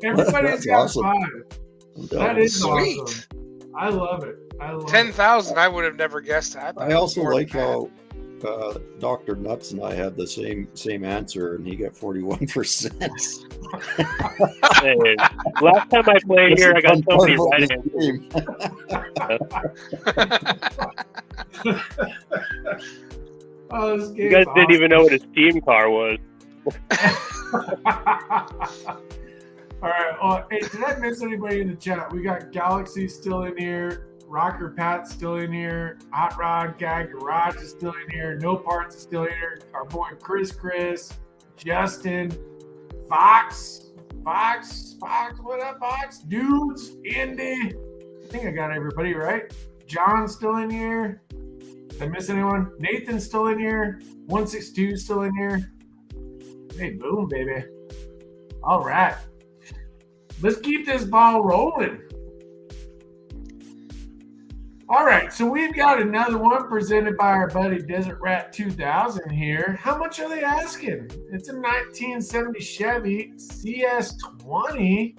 Everybody's That's got awesome. 5. That is Sweet. awesome. I love it. 10,000. I would have never guessed that. I also like how Dr. Nuts and I had the same answer, and he got 41%. Hey, last time I played here, I got so many right answers. Oh, this You guys didn't even know what his team car was. All right. Oh, hey, did I miss anybody in the chat? We got Galaxy still in here. Rocker Pat still in here. Hot Rod Guy Garage is still in here. No Parts is still here. Our boy Chris, Justin, Fox. What up, Fox? Dudes, Indy. I think I got everybody right. John's still in here. Did I miss anyone? Nathan's still in here. 162 still in here. Hey, boom, baby. All right. Let's keep this ball rolling. All right, so we've got another one presented by our buddy Desert Rat 2000 here. How much are they asking? It's a 1970 Chevy CS20.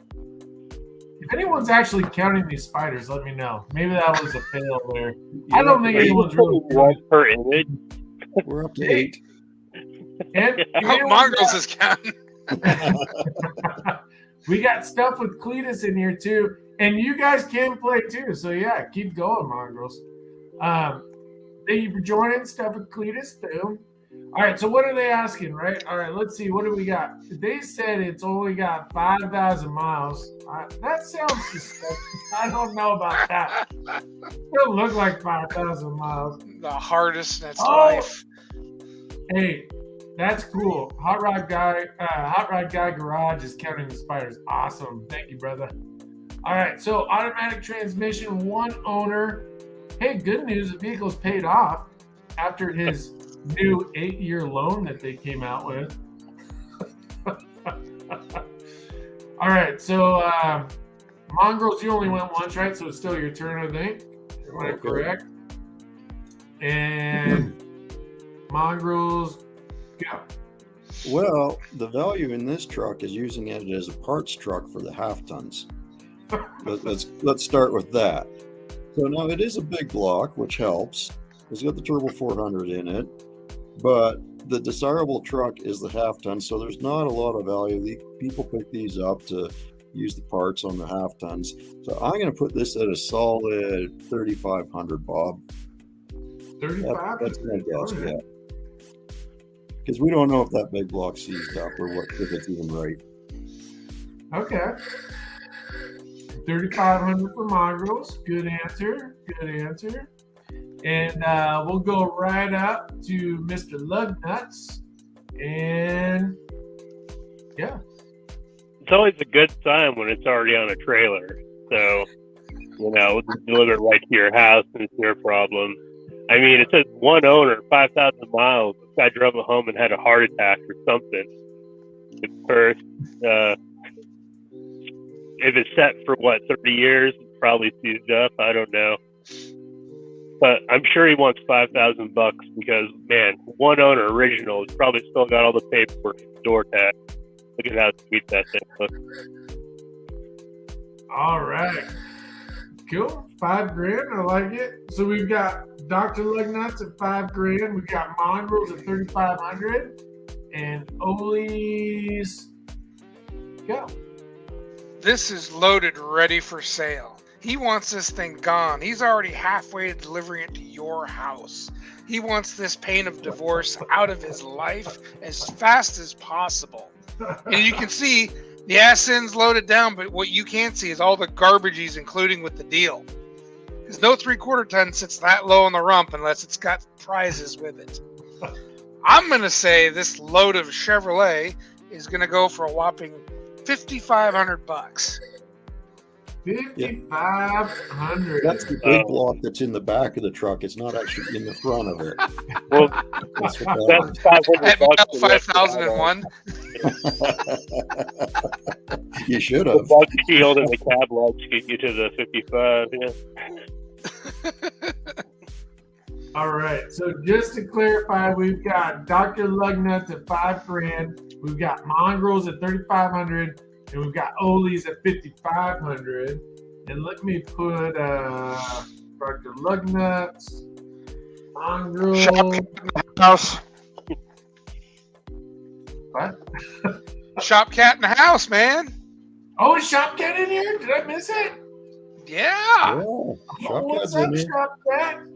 If anyone's actually counting these spiders, let me know. Maybe that was a fail there. I don't think anyone's really one per image. We're up to 8. And Mongrels is counting. We got stuff with Cletus in here too. And you guys can play too. So yeah, keep going, Mongrels. Thank you for joining. Stuff with Cletus. Boom. All right, so what are they asking, right? All right, let's see. What do we got? They said it's only got 5,000 miles. That sounds suspicious. I don't know about that. It don't look like 5,000 miles. The hardest in its life. Hey, that's cool. Hot Rod Guy Garage is counting the spiders. Awesome. Thank you, brother. All right, so automatic transmission, 1 owner. Hey, good news. The vehicle's paid off after his new 8-year loan that they came out with. All right, so Mongrels, you only went once, right? So it's still your turn, I think. Am I correct? And Mongrels, go. Well, the value in this truck is using it as a parts truck for the half tons. Let's start with that. So now it is a big block, which helps. It's got the Turbo 400 in it, but the desirable truck is the half ton, so there's not a lot of value. People pick these up to use the parts on the half tons. So I'm going to put this at a solid 3,500, Bob. 35? That's my guess, yeah. Because we don't know if that big block's seized up or what, if it's even right. Okay. 3,500 for Mongrels. Good answer. And we'll go right up to Mr. Lugnuts. And yeah. It's always a good sign when it's already on a trailer. So, we'll just deliver it right to your house and it's your problem. I mean, it says 1 owner, 5,000 miles. This guy drove it home and had a heart attack or something. It's cursed. If it's set for 30 years, it's probably seized up. I don't know. But I'm sure he wants $5,000 because, man, 1 owner original. It's probably still got all the paperwork and door tag. Look at how sweet that thing looks. All right. Cool. $5,000. I like it. So we've got Dr. Lugnuts at $5,000. We've got Mongrels at 3,500. And Oli's go. This is loaded, ready for sale. He wants this thing gone. He's already halfway to delivering it to your house. He wants this pain of divorce out of his life as fast as possible. And you can see the ass end's loaded down, but what you can't see is all the garbage he's including with the deal. Because no 3/4 ton sits that low on the rump unless it's got prizes with it. I'm going to say this load of Chevrolet is going to go for a whopping $5,500. 5,500. That's the big block that's in the back of the truck. It's not actually in the front of it. Well, That's what that's that At $500. 5,001. is. You should The have. buck shield and the cab lights get you to the 55. Yeah. All right. So just to clarify, we've got Dr. Lugnuts at $5,000. We've got Mongrels at $3,500, and we've got Olies at $5,500. And let me put Dr. Lugnuts, Mongrel. House. What? Shop cat in the house, man. Oh, is Shopcat in here? Did I miss it? Yeah. What's up, Shopcat?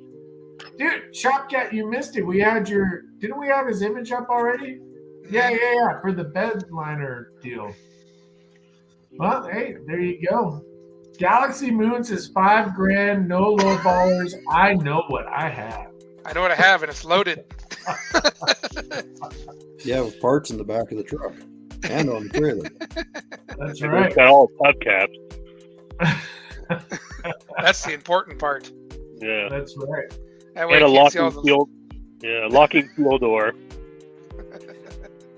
Dude, Shopcat, you missed it. We had didn't we have his image up already? Yeah, for the bed liner deal. Well, hey, there you go. Galaxy Moon says $5,000, no low ballers. I know what I have. I know what I have, and it's loaded. Yeah, with parts in the back of the truck and on the trailer. That's It's right. got all hubcaps. That's the important part. Yeah. That's right. That way And a you can't see all locking the... fuel. Yeah, locking fuel door.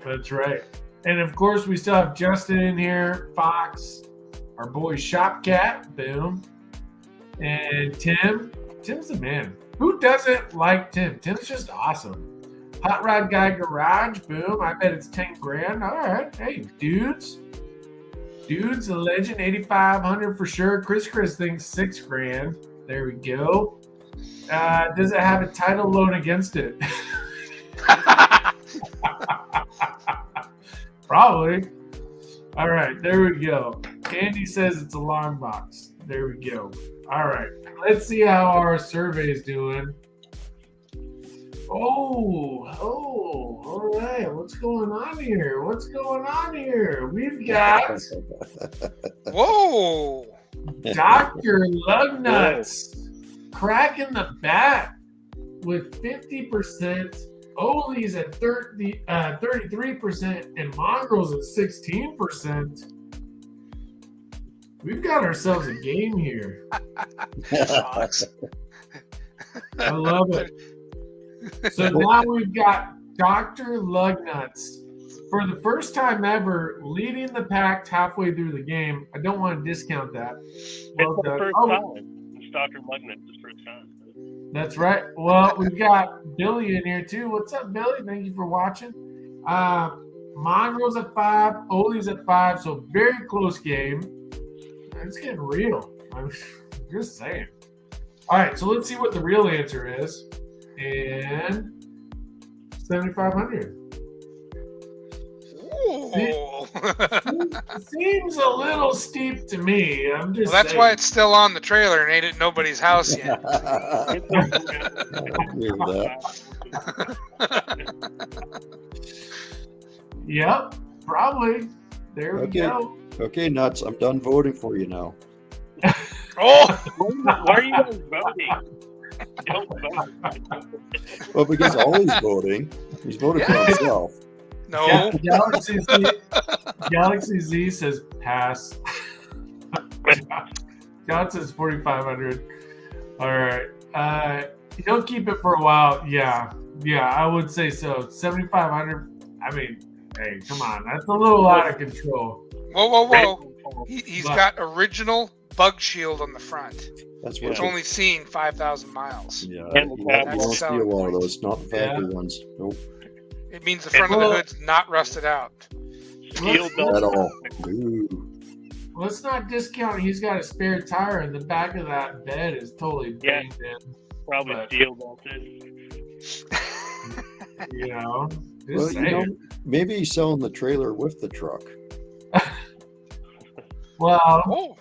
That's right. And of course, we still have Justin in here, Fox, our boy Shopcat, boom, and Tim. Tim's the man. Who doesn't like Tim? Tim's just awesome. Hot Rod Guy Garage, boom. I bet it's $10,000. All right. Hey, dudes, a legend, 8,500 for sure. Chris thinks $6,000. There we go. Does it have a title loan against it? Probably. All right, there we go. Andy says it's a long box. There we go. All right, let's see how our survey is doing. Oh, all right. What's going on here? We've got Whoa. Dr. Lugnuts cracking the bat with 50%, Olies at 33%, and Mongrels at 16%. We've got ourselves a game here. I love it. So now we've got Dr. Lugnuts for the first time ever leading the pack halfway through the game. I don't want to discount that. It's the first time. It's Dr. Lugnut's first time. That's right. Well, we've got Billy in here too. What's up, Billy? Thank you for watching. Mongrels at 5, Olies at 5, so very close game. It's getting real. I'm just saying. All right, so let's see what the real answer is. And 7,500. Seems a little steep to me. I'm just. Well, that's saying. why it's still on the trailer and ain't at nobody's house yet. I agree with that. Yep, probably. There we go. Okay, Nuts, I'm done voting for you now. Oh! Why are you guys voting? Don't vote. Well, because Ollie's voting. He's voting for himself. No. Galaxy Z says pass. John says 4,500. All right. He'll keep it for a while. Yeah, I would say so. 7,500. I mean, hey, come on. That's a little out of control. Whoa. He's got original bug shield on the front. That's what It's only seen 5,000 miles. Yeah, And you the don't cab. see a lot of those, not the factory ones. Nope, It means the front of the hood's not rusted out. Steel belt. at all. Ooh. Let's not discount he's got a spare tire and the back of that bed is totally banged in. Probably But- steel belted. You know? Well, Just saying. maybe he's selling the trailer with the truck. Well, Oh,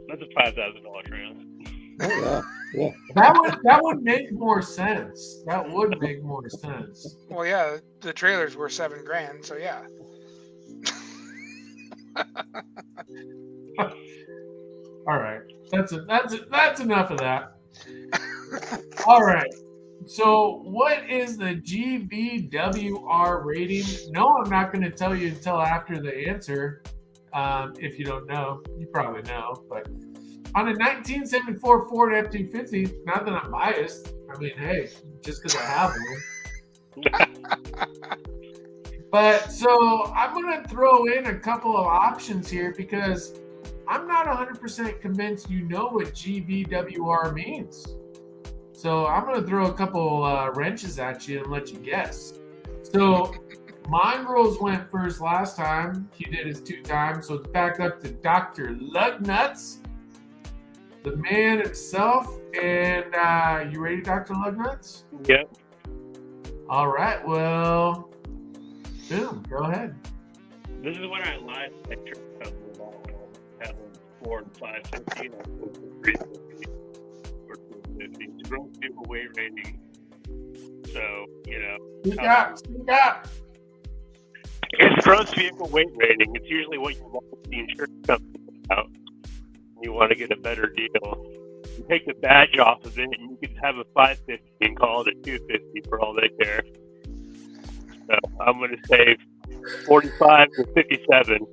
That's a $5,000 trailer. Oh, yeah. that would make more sense. That would make more sense. well, yeah. The trailers were $7,000, so yeah. All right. That's enough of that. All right. So what is the GVWR rating? No, I'm not going to tell you until after the answer. If you don't know, you probably know. But on a 1974 Ford F-250, not that I'm biased. I mean, hey, just because I have one. But so I'm going to throw in a couple of options here because I'm not 100% convinced you know what GVWR means. So I'm going to throw a couple wrenches at you and let you guess. So Mongrels went first last time. He did his 2 times. So it's back up to Dr. Lugnuts, the man himself. And you ready, Dr. Lugnuts? Yep. All right. Well, boom. Go ahead. This is when I lied. I tripped out a little having 4 and 550 and I put 350 or 250. It's gross vehicle weight rating. So, Speak up. It's gross vehicle weight rating. It's usually what you want the insurance company about. You want to get a better deal. You take the badge off of it, and you can have a 550 and call it a 250 for all they care. So I'm going to say 45 to 57.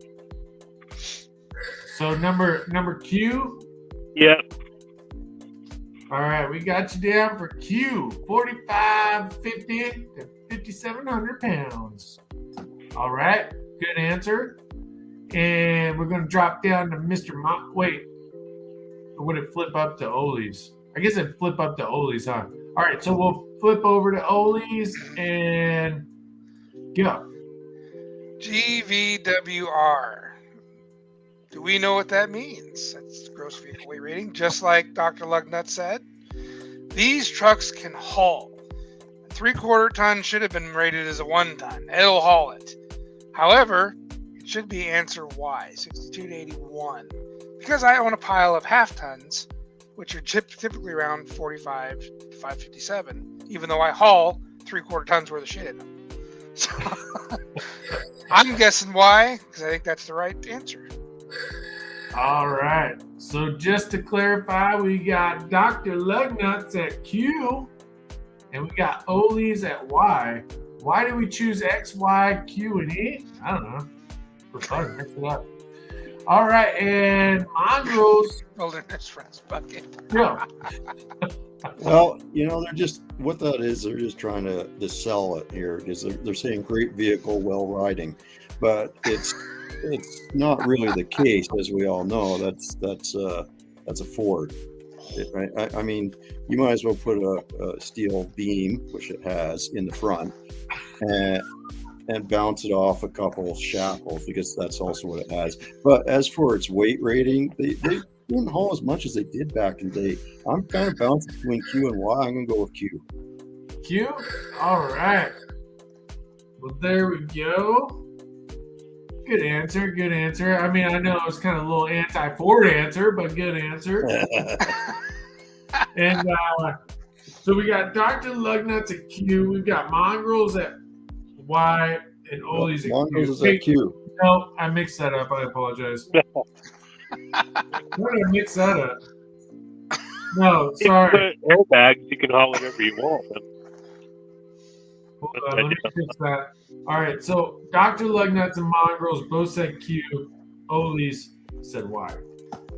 So number Q. Yep. All right, we got you down for Q, 4550 to 5,700 pounds. All right, good answer. And we're going to drop down to Mr. Wait, or would it flip up to Ollie's? I guess it'd flip up to Ollie's, huh? All right, so we'll flip over to Ollie's and go. GVWR. Do we know what that means? That's gross vehicle weight rating. Just like Dr. Lugnut said, these trucks can haul. A 3/4 ton should have been rated as a 1 ton. It'll haul it. However, it should be answer Y, 62 to 81. Because I own a pile of half tons, which are typically around 45 to 557, even though I haul 3/4 tons worth of shit in them. So I'm guessing Y, because I think that's the right answer. All right. So just to clarify, we got Dr. Lugnuts at Q, and we got Ollie's at Y. Why do we choose X, Y, Q, and E? I don't know. For fun, mix it up. All right, and Mongrels. Wilderness Friends bucket. Yeah. Well, they're just what that is. They're just trying to sell it here because they're saying great vehicle, well riding, but it's not really the case, as we all know. That's a Ford. I mean, you might as well put a steel beam, which it has, in the front, and bounce it off a couple of shackles because that's also what it has. But as for its weight rating, they didn't haul as much as they did back in the day. I'm kind of bouncing between Q and Y. I'm going to go with Q. Q? All right. Well, there we go. Good answer. I mean, I know it was kind of a little anti-Ford answer, but good answer. And so we got Dr. Lugnuts at Q. We've got Mongrels at Y and Ollie's at Q. Mongrels is at Q. No, I mixed that up. I apologize. Where did I mix that up? No, sorry. If you put airbags, you can haul whatever you want. Hold on, let me fix that. All right, so Dr. Lugnuts and Mongrels both said Q. Ollie's said Y.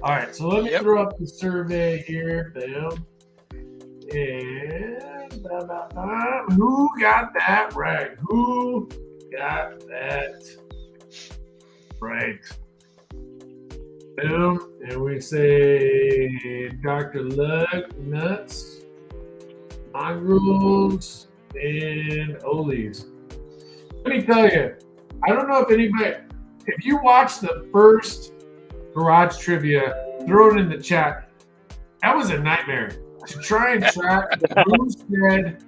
All right, so let me throw up the survey here. Boom. And who got that right? Who got that right? Boom. And we say Dr. Lugnuts, Mongrels, and Ollie's. Let me tell you, I don't know if you watched the first Garage Trivia, throw it in the chat. That was a nightmare. To try and track who said,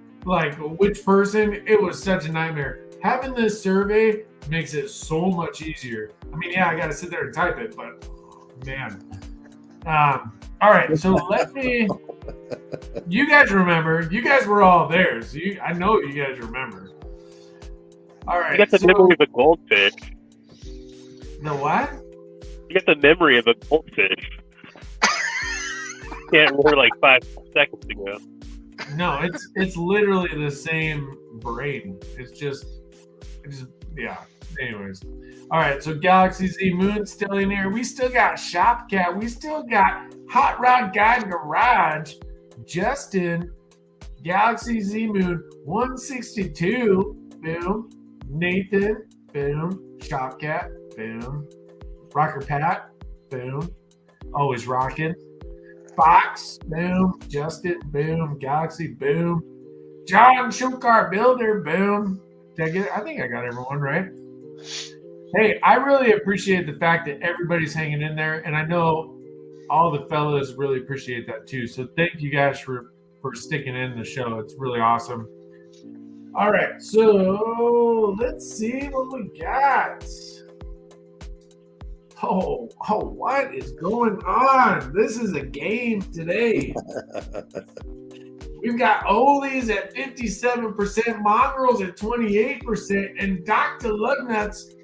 which person, it was such a nightmare. Having this survey makes it so much easier. I mean, yeah, I got to sit there and type it, but man. All right, so you guys remember. You guys were all there, so I know you guys remember. All right. You got the memory of a goldfish. The what? You got the memory of a goldfish. Can't remember 5 seconds ago. No, it's literally the same brain. It's just yeah. Anyways. All right, so Galaxy Z Moon still in here. We still got Shop Cat. We still got Hot Rod Guide Garage. Justin, Galaxy Z Moon 162. Boom. Nathan. Boom. Shop Cat. Boom. Rocker Pat. Boom. Always rocking. Fox, boom. Justin, boom. Galaxy, boom. John Shukar Builder, boom. Did I get it? I think I got everyone right. Hey, I really appreciate the fact that everybody's hanging in there, and I know all the fellas really appreciate that too. So thank you guys for sticking in the show. It's really awesome. All right, so let's see what we got. Oh, what is going on? This is a game today. We've got Olies at 57%, Mongrels at 28%, and Dr. Lugnuts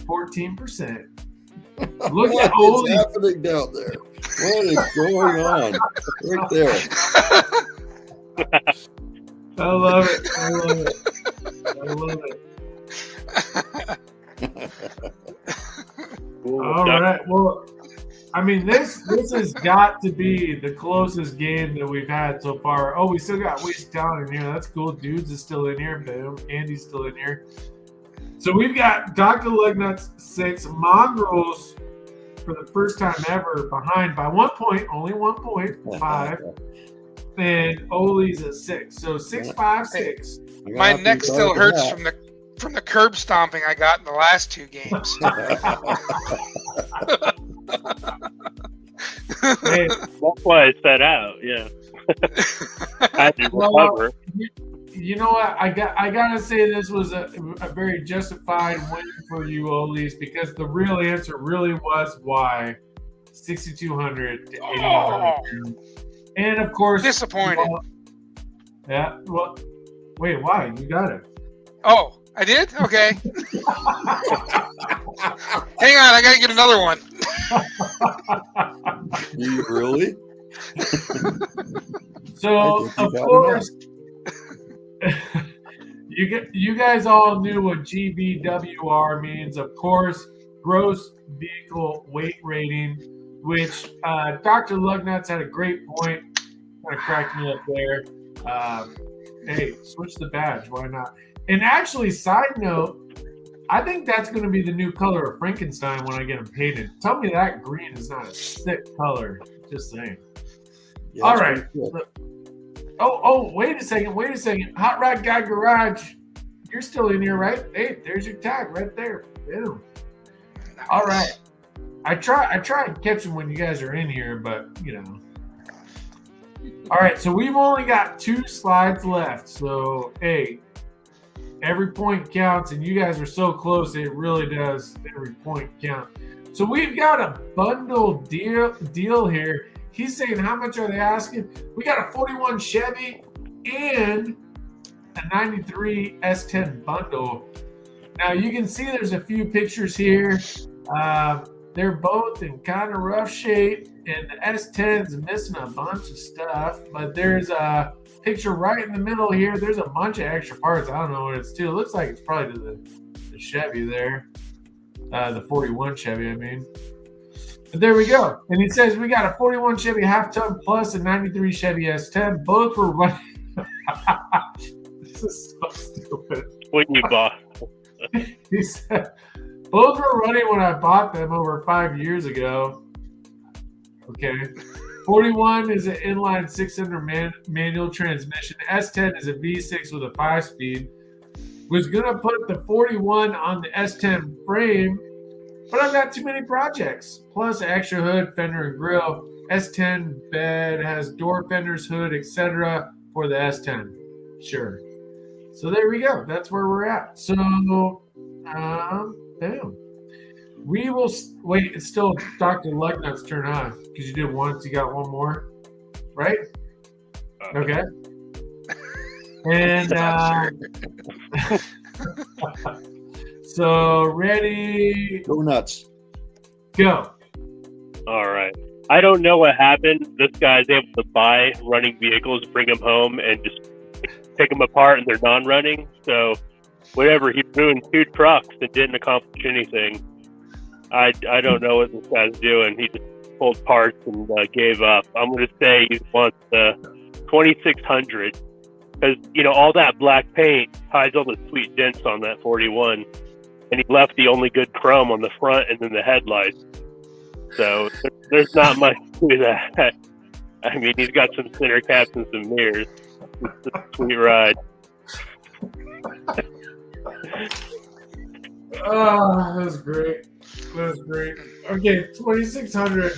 14%. Look at What is Olies. happening down there? What is going on? Right there. I love it. I love it. All right. Well, I mean, this has got to be the closest game that we've had so far. Oh, we still got Wish down in here. That's cool. Dudes is still in here. Boom. Andy's still in here. So we've got Dr. Lugnuts 6, Mongrels for the first time ever behind by 1 point, only 1.5, and Oli's at 6. So 6, 5, 6. My neck still hurts from the curb stomping I got in the last 2 games. Hey, That's why I set out. Yeah, I had to recover. You know what? I gotta say this was a very justified win for you, Olis, because the real answer really was why 6,200 to 8,900. And of course, Disappointed. Yeah. Well, wait. Why? You got it. Oh, I did? Okay. Hang on, I gotta get another one. You really? So of course, you guys all knew what GVWR means. Of course, gross vehicle weight rating, which Dr. Lugnuts had a great point. Kind of cracked me up there. Hey, switch the badge. Why not? And actually, side note, I think that's going to be the new color of Frankenstein when I get him painted. Tell me that green is not a sick color. Just saying. Yeah, All right. Oh, wait a second. Hot Rod Guy Garage, you're still in here, right? Hey, there's your tag right there. Boom. All right. I try and catch them when you guys are in here, but, you know. All right, so we've only got 2 slides left. So, hey, every point counts, and you guys are so close, it really does every point count. So we've got a bundle deal here. He's saying, how much are they asking? We got a 41 Chevy and a 93 S10 bundle. Now, you can see there's a few pictures here. They're both in kind of rough shape, and the S10's missing a bunch of stuff, but there's a picture right in the middle here. There's a bunch of extra parts. I don't know what it's to. It looks like it's probably to the Chevy there. The 41 Chevy, I mean. But there we go. And he says we got a 41 Chevy half-ton plus a 93 Chevy S10. Both were running. This is so stupid. When you bought. He said both were running when I bought them over 5 years ago. Okay. 41 is an inline 6-cylinder manual transmission. S10 is a V6 with a 5-speed. Was going to put the 41 on the S10 frame, but I've got too many projects. Plus, extra hood, fender, and grill. S10 bed has door fenders, hood, etc. for the S10. Sure. So there we go. That's where we're at. So, boom. We will wait. It's still Dr. Lugnut's turn on because you did once. You got one more, right? Okay. And so ready? Go nuts. Go. All right. I don't know what happened. This guy's able to buy running vehicles, bring them home, and just pick them apart, and they're non-running. So, whatever, he ruined 2 trucks and didn't accomplish anything. I don't know what this guy's doing. He just pulled parts and gave up. I'm going to say he wants 2,600 because, you know, all that black paint hides all the sweet dents on that 41, and he left the only good chrome on the front and then the headlights. So there's not much to that. I mean, he's got some center caps and some mirrors. It's a sweet ride. Oh, that was great. That was great. Okay, 2,600.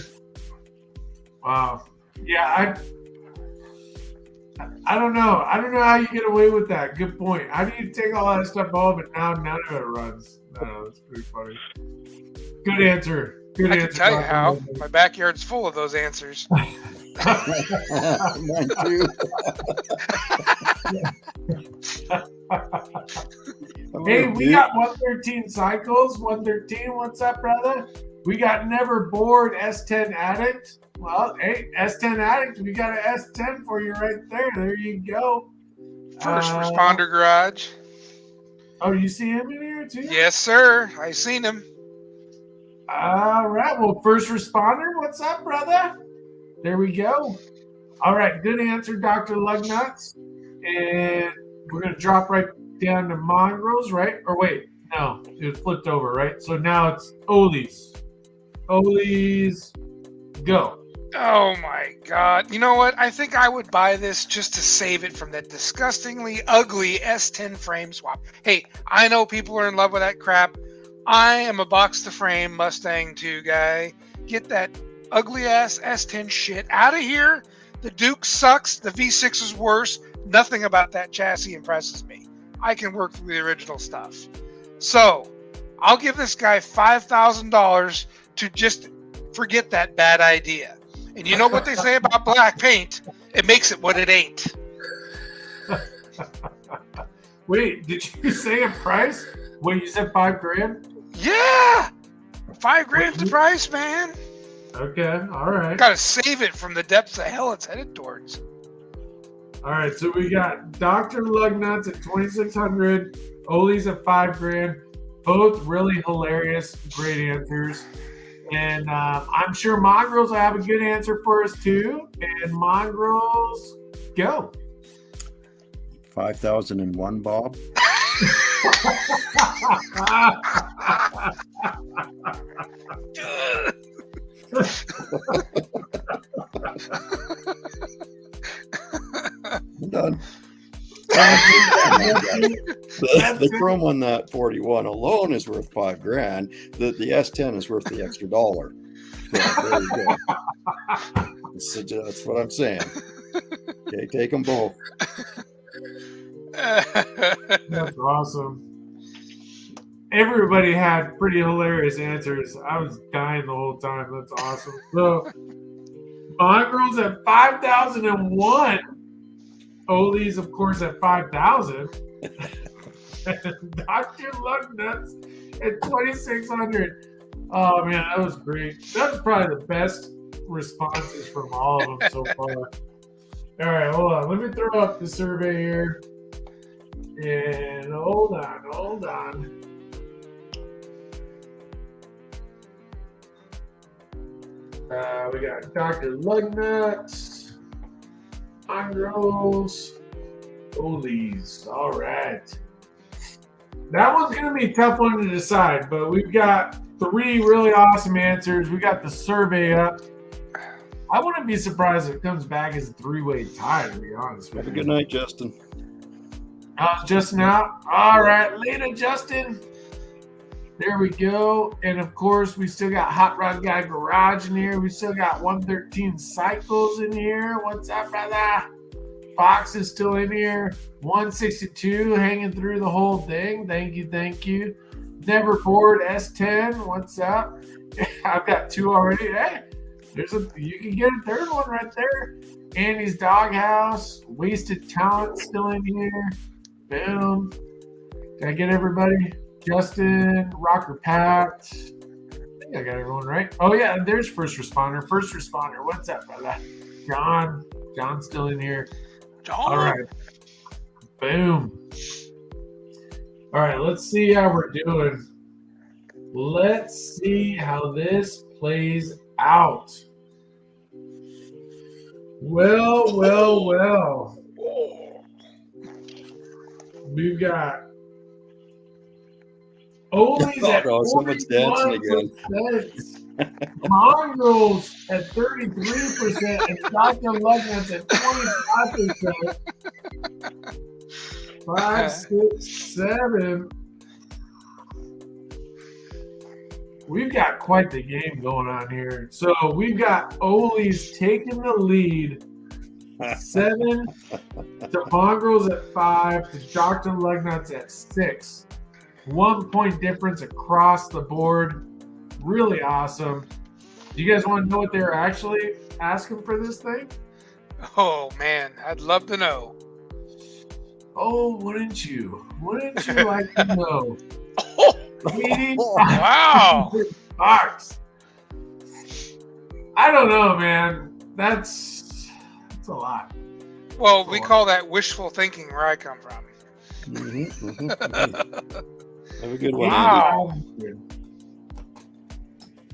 Wow. Yeah, I don't know. I don't know how you get away with that. Good point. How do you take all that stuff off and now none of it runs? No, that's pretty funny. Good answer. Good I answer. can tell you how. My backyard's full of those answers. Mine too. Hey, we got 113 cycles. 113, what's up, brother? We got Never Bored S10 Addict. Well, hey, S10 Addict, we got an S10 for you right there. There you go. First Responder Garage. Oh, you see him in here too? Yes, sir. I seen him. All right. Well, First Responder, what's up, brother? There we go. All right. Good answer, Dr. Lugnuts. And we're going to drop right down to Mongrels, right? Or wait, no, it was flipped over, right? So now it's Olies. Olies, go. Oh my God. You know what? I think I would buy this just to save it from that disgustingly ugly S10 frame swap. Hey, I know people are in love with that crap. I am a box to frame Mustang 2 guy. Get that ugly ass S10 shit out of here. The Duke sucks. The V6 is worse. Nothing about that chassis impresses me. I can work through the original stuff. So, I'll give this guy $5,000 to just forget that bad idea. And you know what they say about black paint? It makes it what it ain't. Wait, did you say a price? Wait, you said $5,000? Yeah! $5,000's the price, man. Okay, all right. Gotta save it from the depths of hell it's headed towards. All right, so we got Dr. Lugnuts at 2,600, Oli's at $5,000. Both really hilarious, great answers. And I'm sure Mongrels will have a good answer for us too. And Mongrels, go. 5,001, Bob. I'm done. The chrome on that 41 alone is worth $5,000. The S10 is worth the extra $1. So there you go. That's what I'm saying. Okay, take them both. That's awesome. Everybody had pretty hilarious answers. I was dying the whole time. That's awesome. So, Mongrels at 5,001. Oli's, of course, at 5,000. Dr. Lugnuts at 2,600. Oh, man, that was great. That was probably the best responses from all of them so far. All right, hold on. Let me throw up the survey here. And hold on. We got Dr. Lugnuts, Mongrels, Oli's. All right. That one's going to be a tough one to decide, but we've got 3 really awesome answers. We got the survey up. I wouldn't be surprised if it comes back as a 3-way tie, to be honest with you. Have a good night, Justin. Justin out. All right, later, Justin. There we go. And, of course, we still got Hot Rod Guy Garage in here. We still got 113 Cycles in here. What's up, brother? Fox is still in here. 162 hanging through the whole thing. Thank you. Never Bored S10. What's up? I've got 2 already. Hey, you can get a 3rd one right there. Andy's Doghouse. Wasted Talent still in here. Boom. Did I get everybody? Justin, Rocker Pat. I think I got everyone right. Oh, yeah, there's First Responder. First Responder. What's up, brother? John's still in here. John. All right. Boom. All right, let's see how we're doing. Let's see how this plays out. Well. We've got Oli's at someone's dancing again. Mongrels at 33% and Dr. Lugnuts at 25%. 5, 6, 7. We've got quite the game going on here. So we've got Ole's taking the lead. 7 to Mongrels at 5 to Dr. Lugnuts at 6. 1 point difference across the board. Really awesome. Do you guys want to know what they're actually asking for this thing? Oh man, I'd love to know. Oh, wouldn't you? Wouldn't you like to know? Wow. $85. I don't know, man. That's a lot. Well, we call that wishful thinking where I come from. Have a good one. Wow.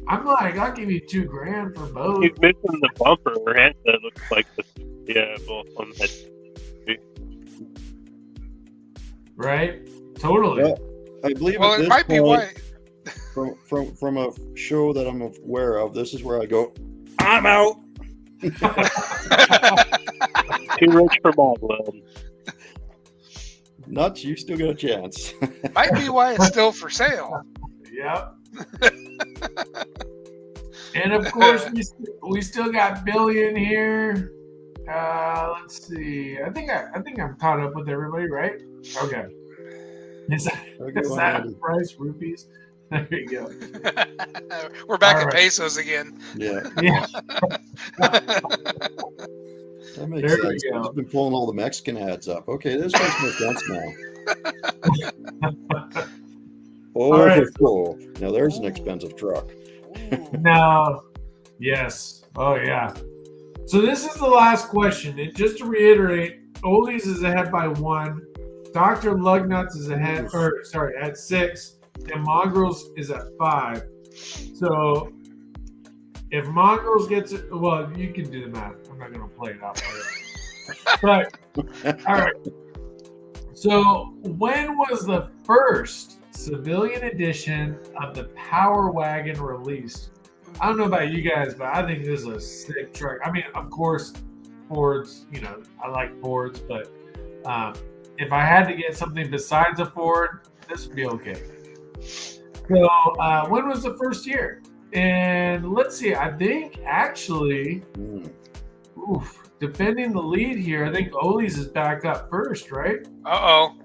I'm like, I'll give you $2,000 for both. He's missing the bumper, and that looks like both on that. Right? Totally. Yeah, I believe Well, at it this might be point, why. from a show that I'm aware of, this is where I go, I'm out. Too rich for my blood. Nuts, you still got a chance. Might be why it's still for sale. Yep. And of course, we still got Billy in here. Let's see. I think I'm caught up with everybody, right? Okay. Is that price rupees? There you go. We're back All at right. pesos again. Yeah, Yeah. that makes There we sense. go. I've been pulling all the Mexican ads up. Okay, this makes more sense now. All right. Cool. Now there's an expensive truck. No. Yes. Oh, yeah. So this is the last question. And just to reiterate, Oldies is ahead by 1. Dr. Lugnuts is ahead, at 6. And Mongrels is at 5. So if Mongrels gets it, well, you can do the math. I'm not going to play it out for you. But, all right. So when was the first civilian edition of the Power Wagon released? I don't know about you guys, but I think this is a sick truck. I mean, of course, Fords, I like Fords, but if I had to get something besides a Ford, this would be okay. So when was the first year? And let's see, I think actually, defending the lead here, I think Ole's is back up first, right? Uh-oh.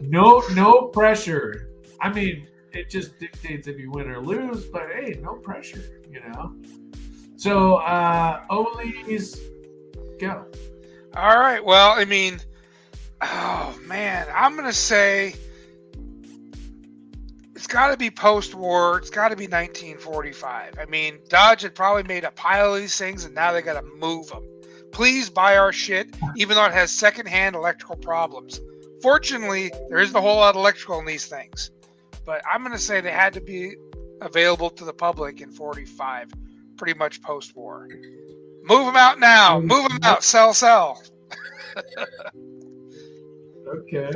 No pressure. I mean, it just dictates if you win or lose, but hey, no pressure, So, Ole's, go. All right. Well, I mean, oh man, I'm gonna say it's got to be post-war. It's got to be 1945. I mean, Dodge had probably made a pile of these things, and now they got to move them. Please buy our shit, even though it has secondhand electrical problems. Fortunately, there isn't a whole lot of electrical in these things, but I'm gonna say they had to be available to the public in 45, pretty much post-war. Move them out now. Move them out. Sell. Okay.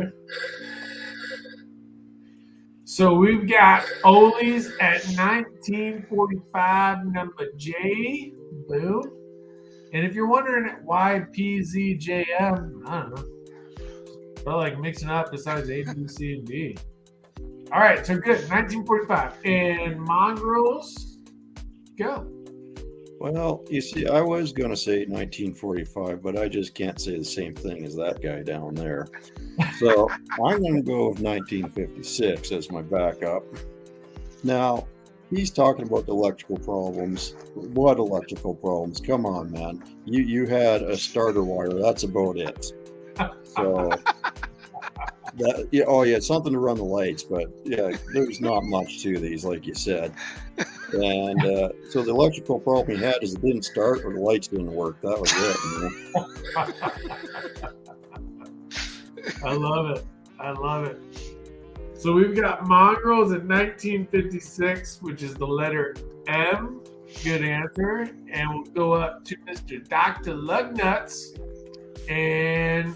So we've got Ole's at 1945, number J. Boom. And if you're wondering why PZJM, I don't know. Felt like mixing up besides A, B, C, and D. All right, so good. 1945. And Mongrels, go. Well, you see, I was going to say 1945, but I just can't say the same thing as that guy down there. So I'm going to go with 1956 as my backup. Now, he's talking about the electrical problems. What electrical problems? Come on, man. You had a starter wire. That's about it. So, something to run the lights, but yeah, there's not much to these, like you said. And so the electrical problem he had is it didn't start or the lights didn't work. That was it. I love it. So we've got Mongrels at 1956, which is the letter M. Good answer. And we'll go up to Mr. Dr. Lugnuts and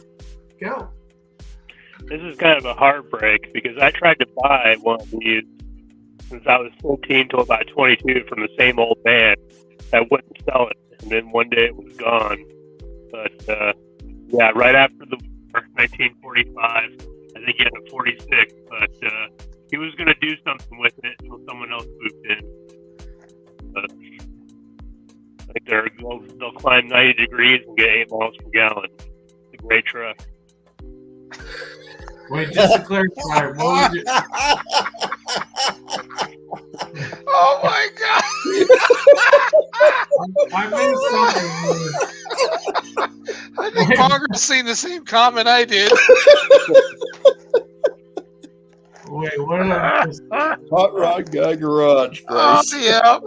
go. This is kind of a heartbreak because I tried to buy one of these since I was 14 to about 22 from the same old band that wouldn't sell it. And then one day it was gone. But, yeah, right after the war, 1945, I think he had a 46, but he was going to do something with it until someone else moved in. But I think they'll climb 90 degrees and get 8 miles per gallon. It's a great truck. Wait, just to clarify, what would you... Oh my god! I missed something. I think Congress seen the same comment I did. Wait, what did I miss? Hot Rod Guy Garage, Oh, Bryce. yeah.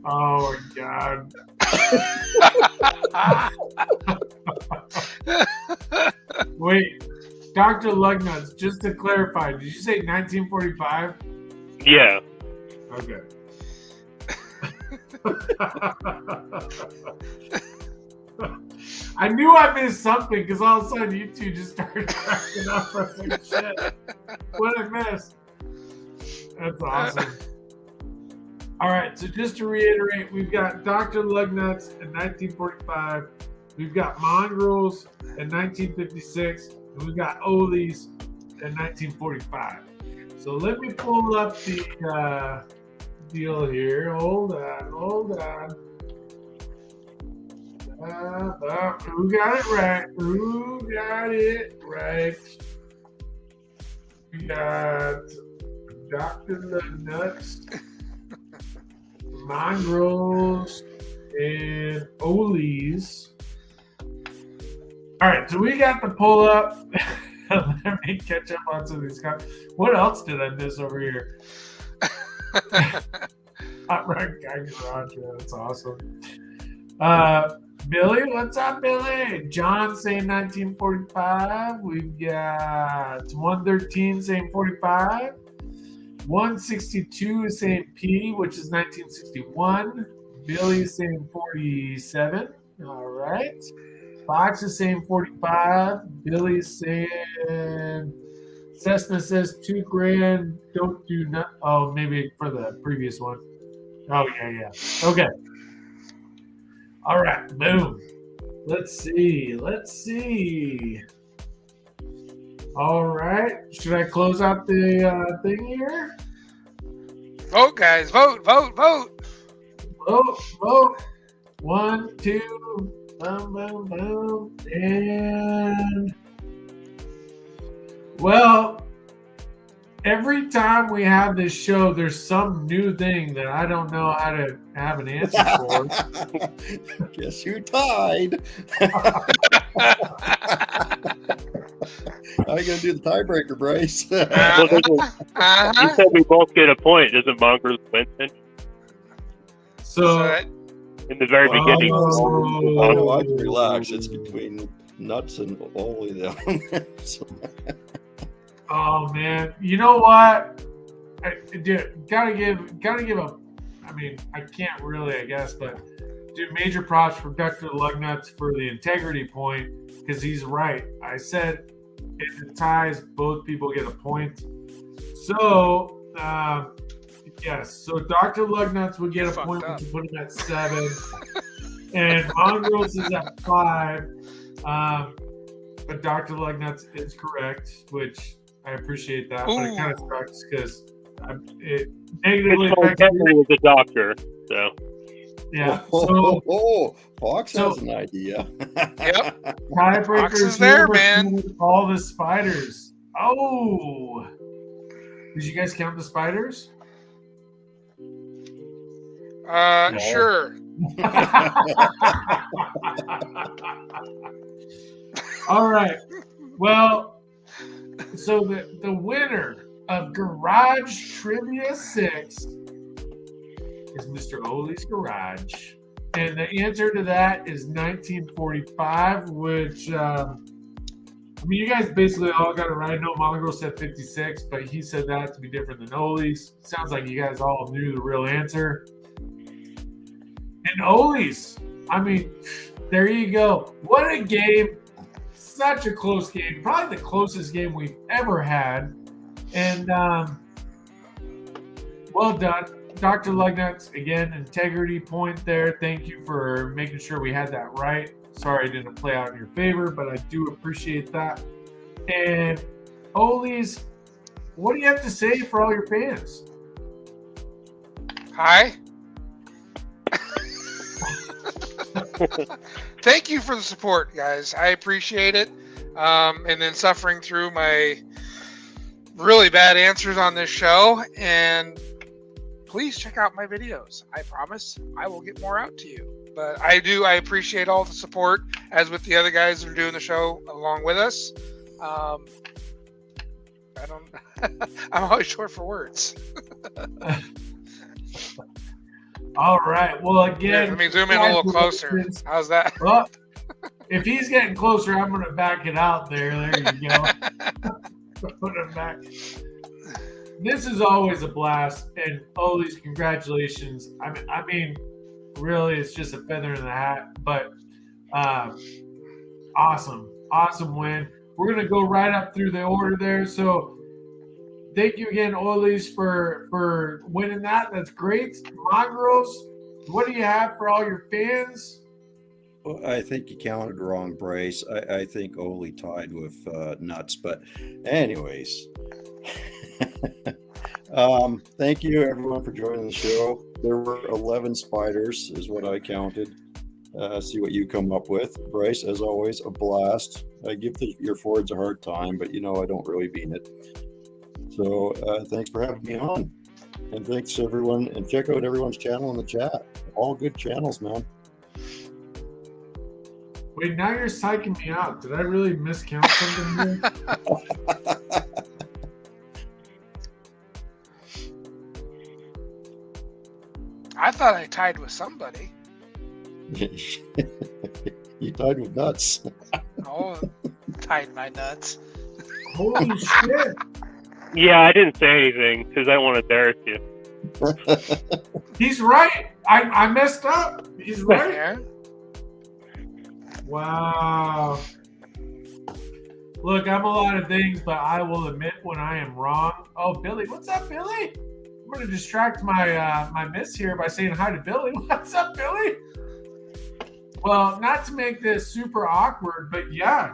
Oh my god. Wait, Dr. Lugnuts, just to clarify, did you say 1945? Yeah. Okay. I knew I missed something because all of a sudden you two just started cracking up. I was like, shit, what did I miss? That's awesome. All right, so just to reiterate, we've got Dr. Lugnuts in 1945, we've got Mongrels in 1956, and we've got Ole's in 1945. So let me pull up the deal here. Hold on. Who got it right? We got Dr. Lugnuts, Mongrels, and Ole's. All right, so we got the pull up. Let me catch up on some of these comments. What else did I miss over here? Hot Rod Guy Garage, yeah, that's awesome. Billy, what's up, Billy? John saying 1945. We've got 113 saying 45. 162 is saying P, which is 1961. Billy is saying 47. All right. Fox is saying 45. Billy's saying Cessna says $2,000. Don't do not. Oh, maybe for the previous one. Oh, yeah. Okay. All right. Boom. Let's see. All right. Should I close out the thing here? Vote, guys. Vote. Vote. 1, 2, boom. And well, every time we have this show, there's some new thing that I don't know how to have an answer for. Guess you tied. How are you going to do the tiebreaker, Bryce? Well, you said we both get a point. Doesn't Mongrels win then? So in the very beginning. Oh, I can relax. It's between nuts and only them. Oh man, you know what? Gotta give a. I mean, I can't really, I guess, but dude, major props for Dr. Lugnuts for the integrity point because he's right. I said if it ties, both people get a point. So yes, so Dr. Lugnuts would get a point, which would put him at 7, and Mongrels is at 5. But Dr. Lugnuts is correct, which I appreciate that, but it kind of sucks because it negatively affects me. Was a doctor, so yeah. Fox has an idea. Yep. Tiebreakers is there, man. All the spiders. Oh, did you guys count the spiders? Sure. All right. Well, so the winner of Garage Trivia 6 is Mr. Ole's Garage. And the answer to that is 1945, which, I mean, you guys basically all got it right. I know Mongrel said 56, but he said that to be different than Ole's. Sounds like you guys all knew the real answer. And Ole's, I mean, There you go. What a game. Such a close game. Probably the closest game we've ever had. And well done. Dr. Lugnuts, again, integrity point there. Thank you for making sure we had that right. Sorry it didn't play out in your favor, but I do appreciate that. And Olies, what do you have to say for all your fans? Hi. Thank you for the support, guys. I appreciate it. And then suffering through my really bad answers on this show. And please check out my videos. I promise I will get more out to you. But I appreciate all the support, as with the other guys that are doing the show along with us. I'm always short for words. All right. Well, again, Here, let me zoom in a little closer. How's that? Well, if he's getting closer, I'm going to back it out there. There you go. Put him back. This is always a blast. And Oli's, congratulations. I mean, really, it's just a feather in the hat. But awesome win. We're going to go right up through the order there. So thank you again, Oli's, for winning that. That's great. Mongrels, what do you have for all your fans? Well, I think you counted wrong, Bryce. I think Oli tied with Nuts. But anyways, thank you, everyone, for joining the show. There were 11 spiders is what I counted. See what you come up with. Bryce, as always, a blast. I give your Fords a hard time, but I don't really mean it. So thanks for having me on. And thanks everyone. And check out everyone's channel in the chat. All good channels, man. Wait, now you're psyching me out. Did I really miscount something here? I thought I tied with somebody. You tied with Nuts. Oh, tied my nuts. Holy shit. Yeah, I didn't say anything because I want to embarrass you. He's right. I messed up. He's right. Yeah. Wow. Look, I'm a lot of things, but I will admit when I am wrong. Oh, Billy. What's up, Billy? I'm going to distract my miss here by saying hi to Billy. What's up, Billy? Well, not to make this super awkward, but yeah,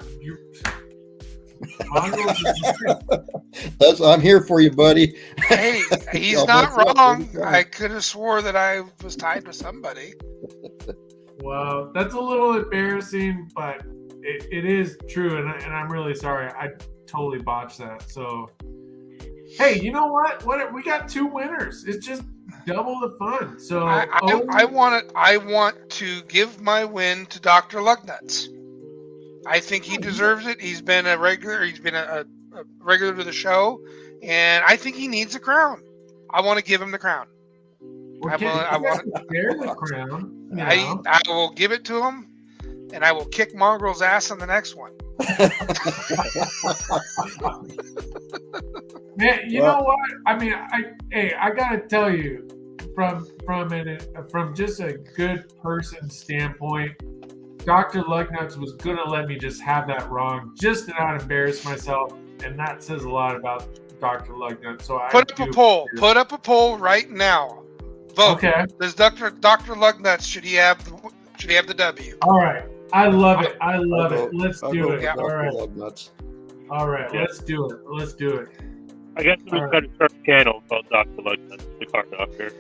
I'm here for you, buddy. Hey, he's not wrong. I could have swore that I was tied with somebody. Well, that's a little embarrassing, but it is true, and I'm really sorry. I totally botched that. So, hey, you know what? We got 2 winners. It's just double the fun. So I want to give my win to Dr. Lugnuts. I think he deserves it. He's been a regular. He's been a regular to the show, and I think he needs a crown. I want to give him the crown. I want to share the crown. I will give it to him, and I will kick Mongrel's ass on the next one. Man, you know what? I mean, I gotta tell you, from just a good person standpoint, Dr. Lugnuts was gonna let me just have that wrong, just to not embarrass myself, and that says a lot about Dr. Lugnuts. So put up a poll. Put up a poll right now. Vote. Okay. Does Dr. Lugnuts should he have the W? All right. I love it. Let's do it. Yeah. All right. All right. Yeah. Let's do it. I guess we've got to start a channel called Dr. Lugnuts, the car doctor.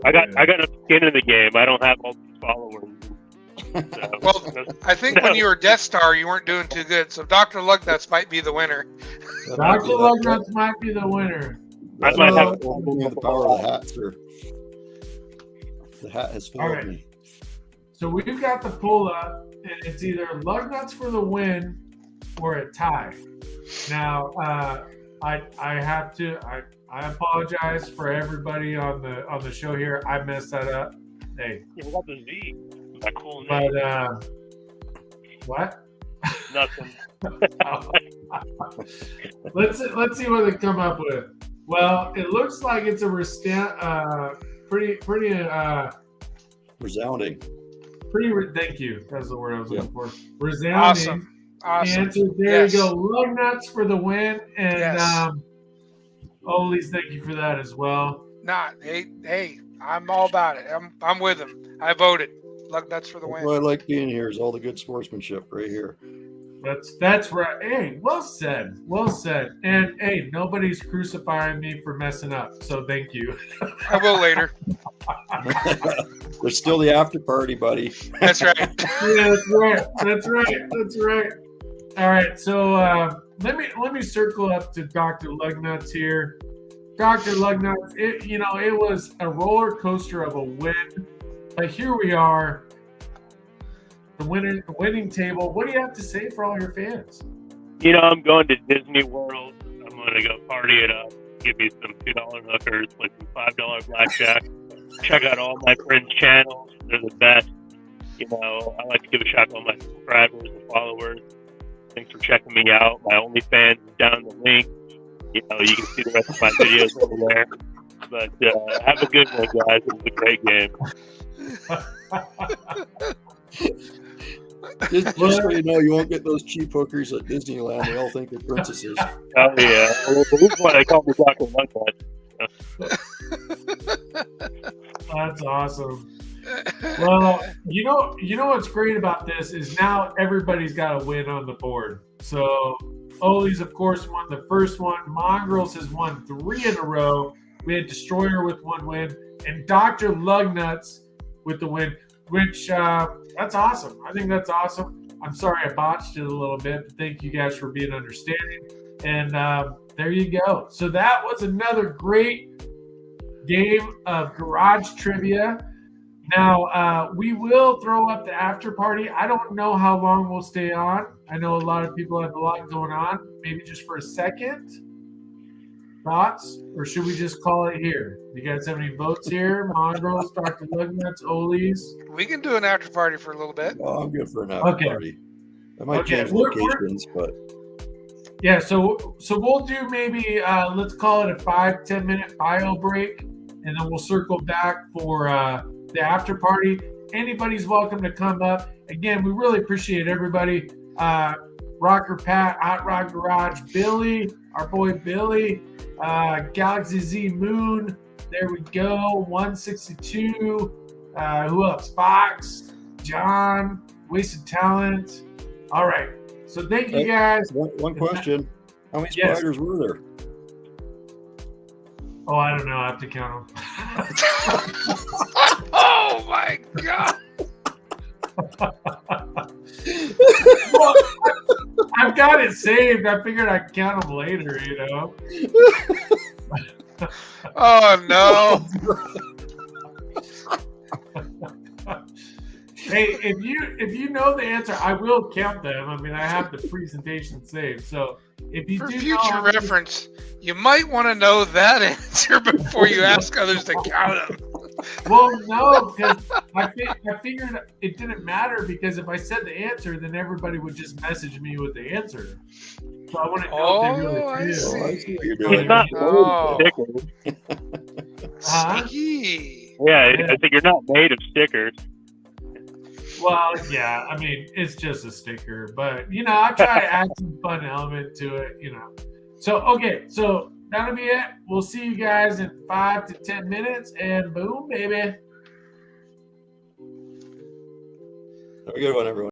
I got a skin in the game. I don't have all these followers. So, well, I think when you were Death Star, you weren't doing too good. So Dr. Lugnuts might be the winner. Dr. Lugnuts might be the winner. I might have the power of the hat, sir. The hat has failed me. So we've got the pull up, and it's either Lugnuts for the win or a tie. Now, I apologize for everybody on the show here. I messed that up. Hey. You got the Z. That cool name. But what? Nothing. Let's see what they come up with. Well, it looks like it's a Resounding. Thank you. That's the word I was looking for. Resounding. Awesome. Answer. There you go. Lug nuts for the win. And Ollie's, thank you for that as well. Hey, I'm all about it. I'm with him. I voted. Lug nuts for the win. What I like being here is all the good sportsmanship right here. That's right. Hey, well said. Well said. And hey, nobody's crucifying me for messing up. So thank you. I will later. There's still the after party, buddy. That's right. Yeah, that's right. All right. So let me circle up to Dr. Lugnuts here. Dr. Lugnuts, it was a roller coaster of a win. But here we are. The winning table. What do you have to say for all your fans? I'm going to Disney World. I'm going to go party it up. Give me some $2 hookers, like some $5 blackjack. Check out all my friends' channels. They're the best. I like to give a shout out to all my subscribers and followers. Thanks for checking me out. My OnlyFans is down the link. You can see the rest of my videos over there. But have a good one, guys. It was a great game. Just so you know, you won't get those cheap hookers at Disneyland. They all think they're princesses. Oh, yeah. Well, this is why they call me Dr. Lugnuts. That's awesome. Well, you know what's great about this is now everybody's got a win on the board. So Ollie's, of course, won the first one. Mongrels has won 3 in a row. We had Destroyer with 1 win. And Dr. Lugnuts with the win, which that's awesome. I think that's awesome. I'm sorry I botched it a little bit, but thank you guys for being understanding. And there you go. So that was another great game of garage trivia. Now, we will throw up the after party. I don't know how long we'll stay on. I know a lot of people have a lot going on. Maybe just for a second. Thoughts? Or should we just call it here? You guys have any votes here? Mongrels, Dr. Lugnuts, Ollie's? We can do an after party for a little bit. Oh, I'm good for an after party. I might change locations, but... Yeah, so we'll do maybe, let's call it a 5-10 minute bio break, and then we'll circle back for the after party. Anybody's welcome to come up. Again, we really appreciate everybody. Rocker Pat, Hot Rod Garage, Billy, our boy Billy, Galaxy Z Moon, there we go, 162, who else? Fox, John, Wasted Talent. All right, so thank you guys. One question. How many spiders were there? Oh, I don't know. I have to count them. Oh, my God. Well, I've got it saved. I figured I'd count them later, Oh, no. Hey, if you know the answer, I will count them. I mean, I have the presentation saved. So if you For do future reference, you might want to know that answer before you ask others to count them. Well, no, because I figured it didn't matter, because if I said the answer, then everybody would just message me with the answer. So I wouldn't know if they really I knew. see. I see what you're doing. It's not Oh. Huh? Sneaky. Yeah, I think you're not made of stickers. Well, yeah, I mean, it's just a sticker, but, I try to add some fun element to it, So, okay, so that'll be it. We'll see you guys in 5 to 10 minutes, and boom, baby. Have a good one, everyone.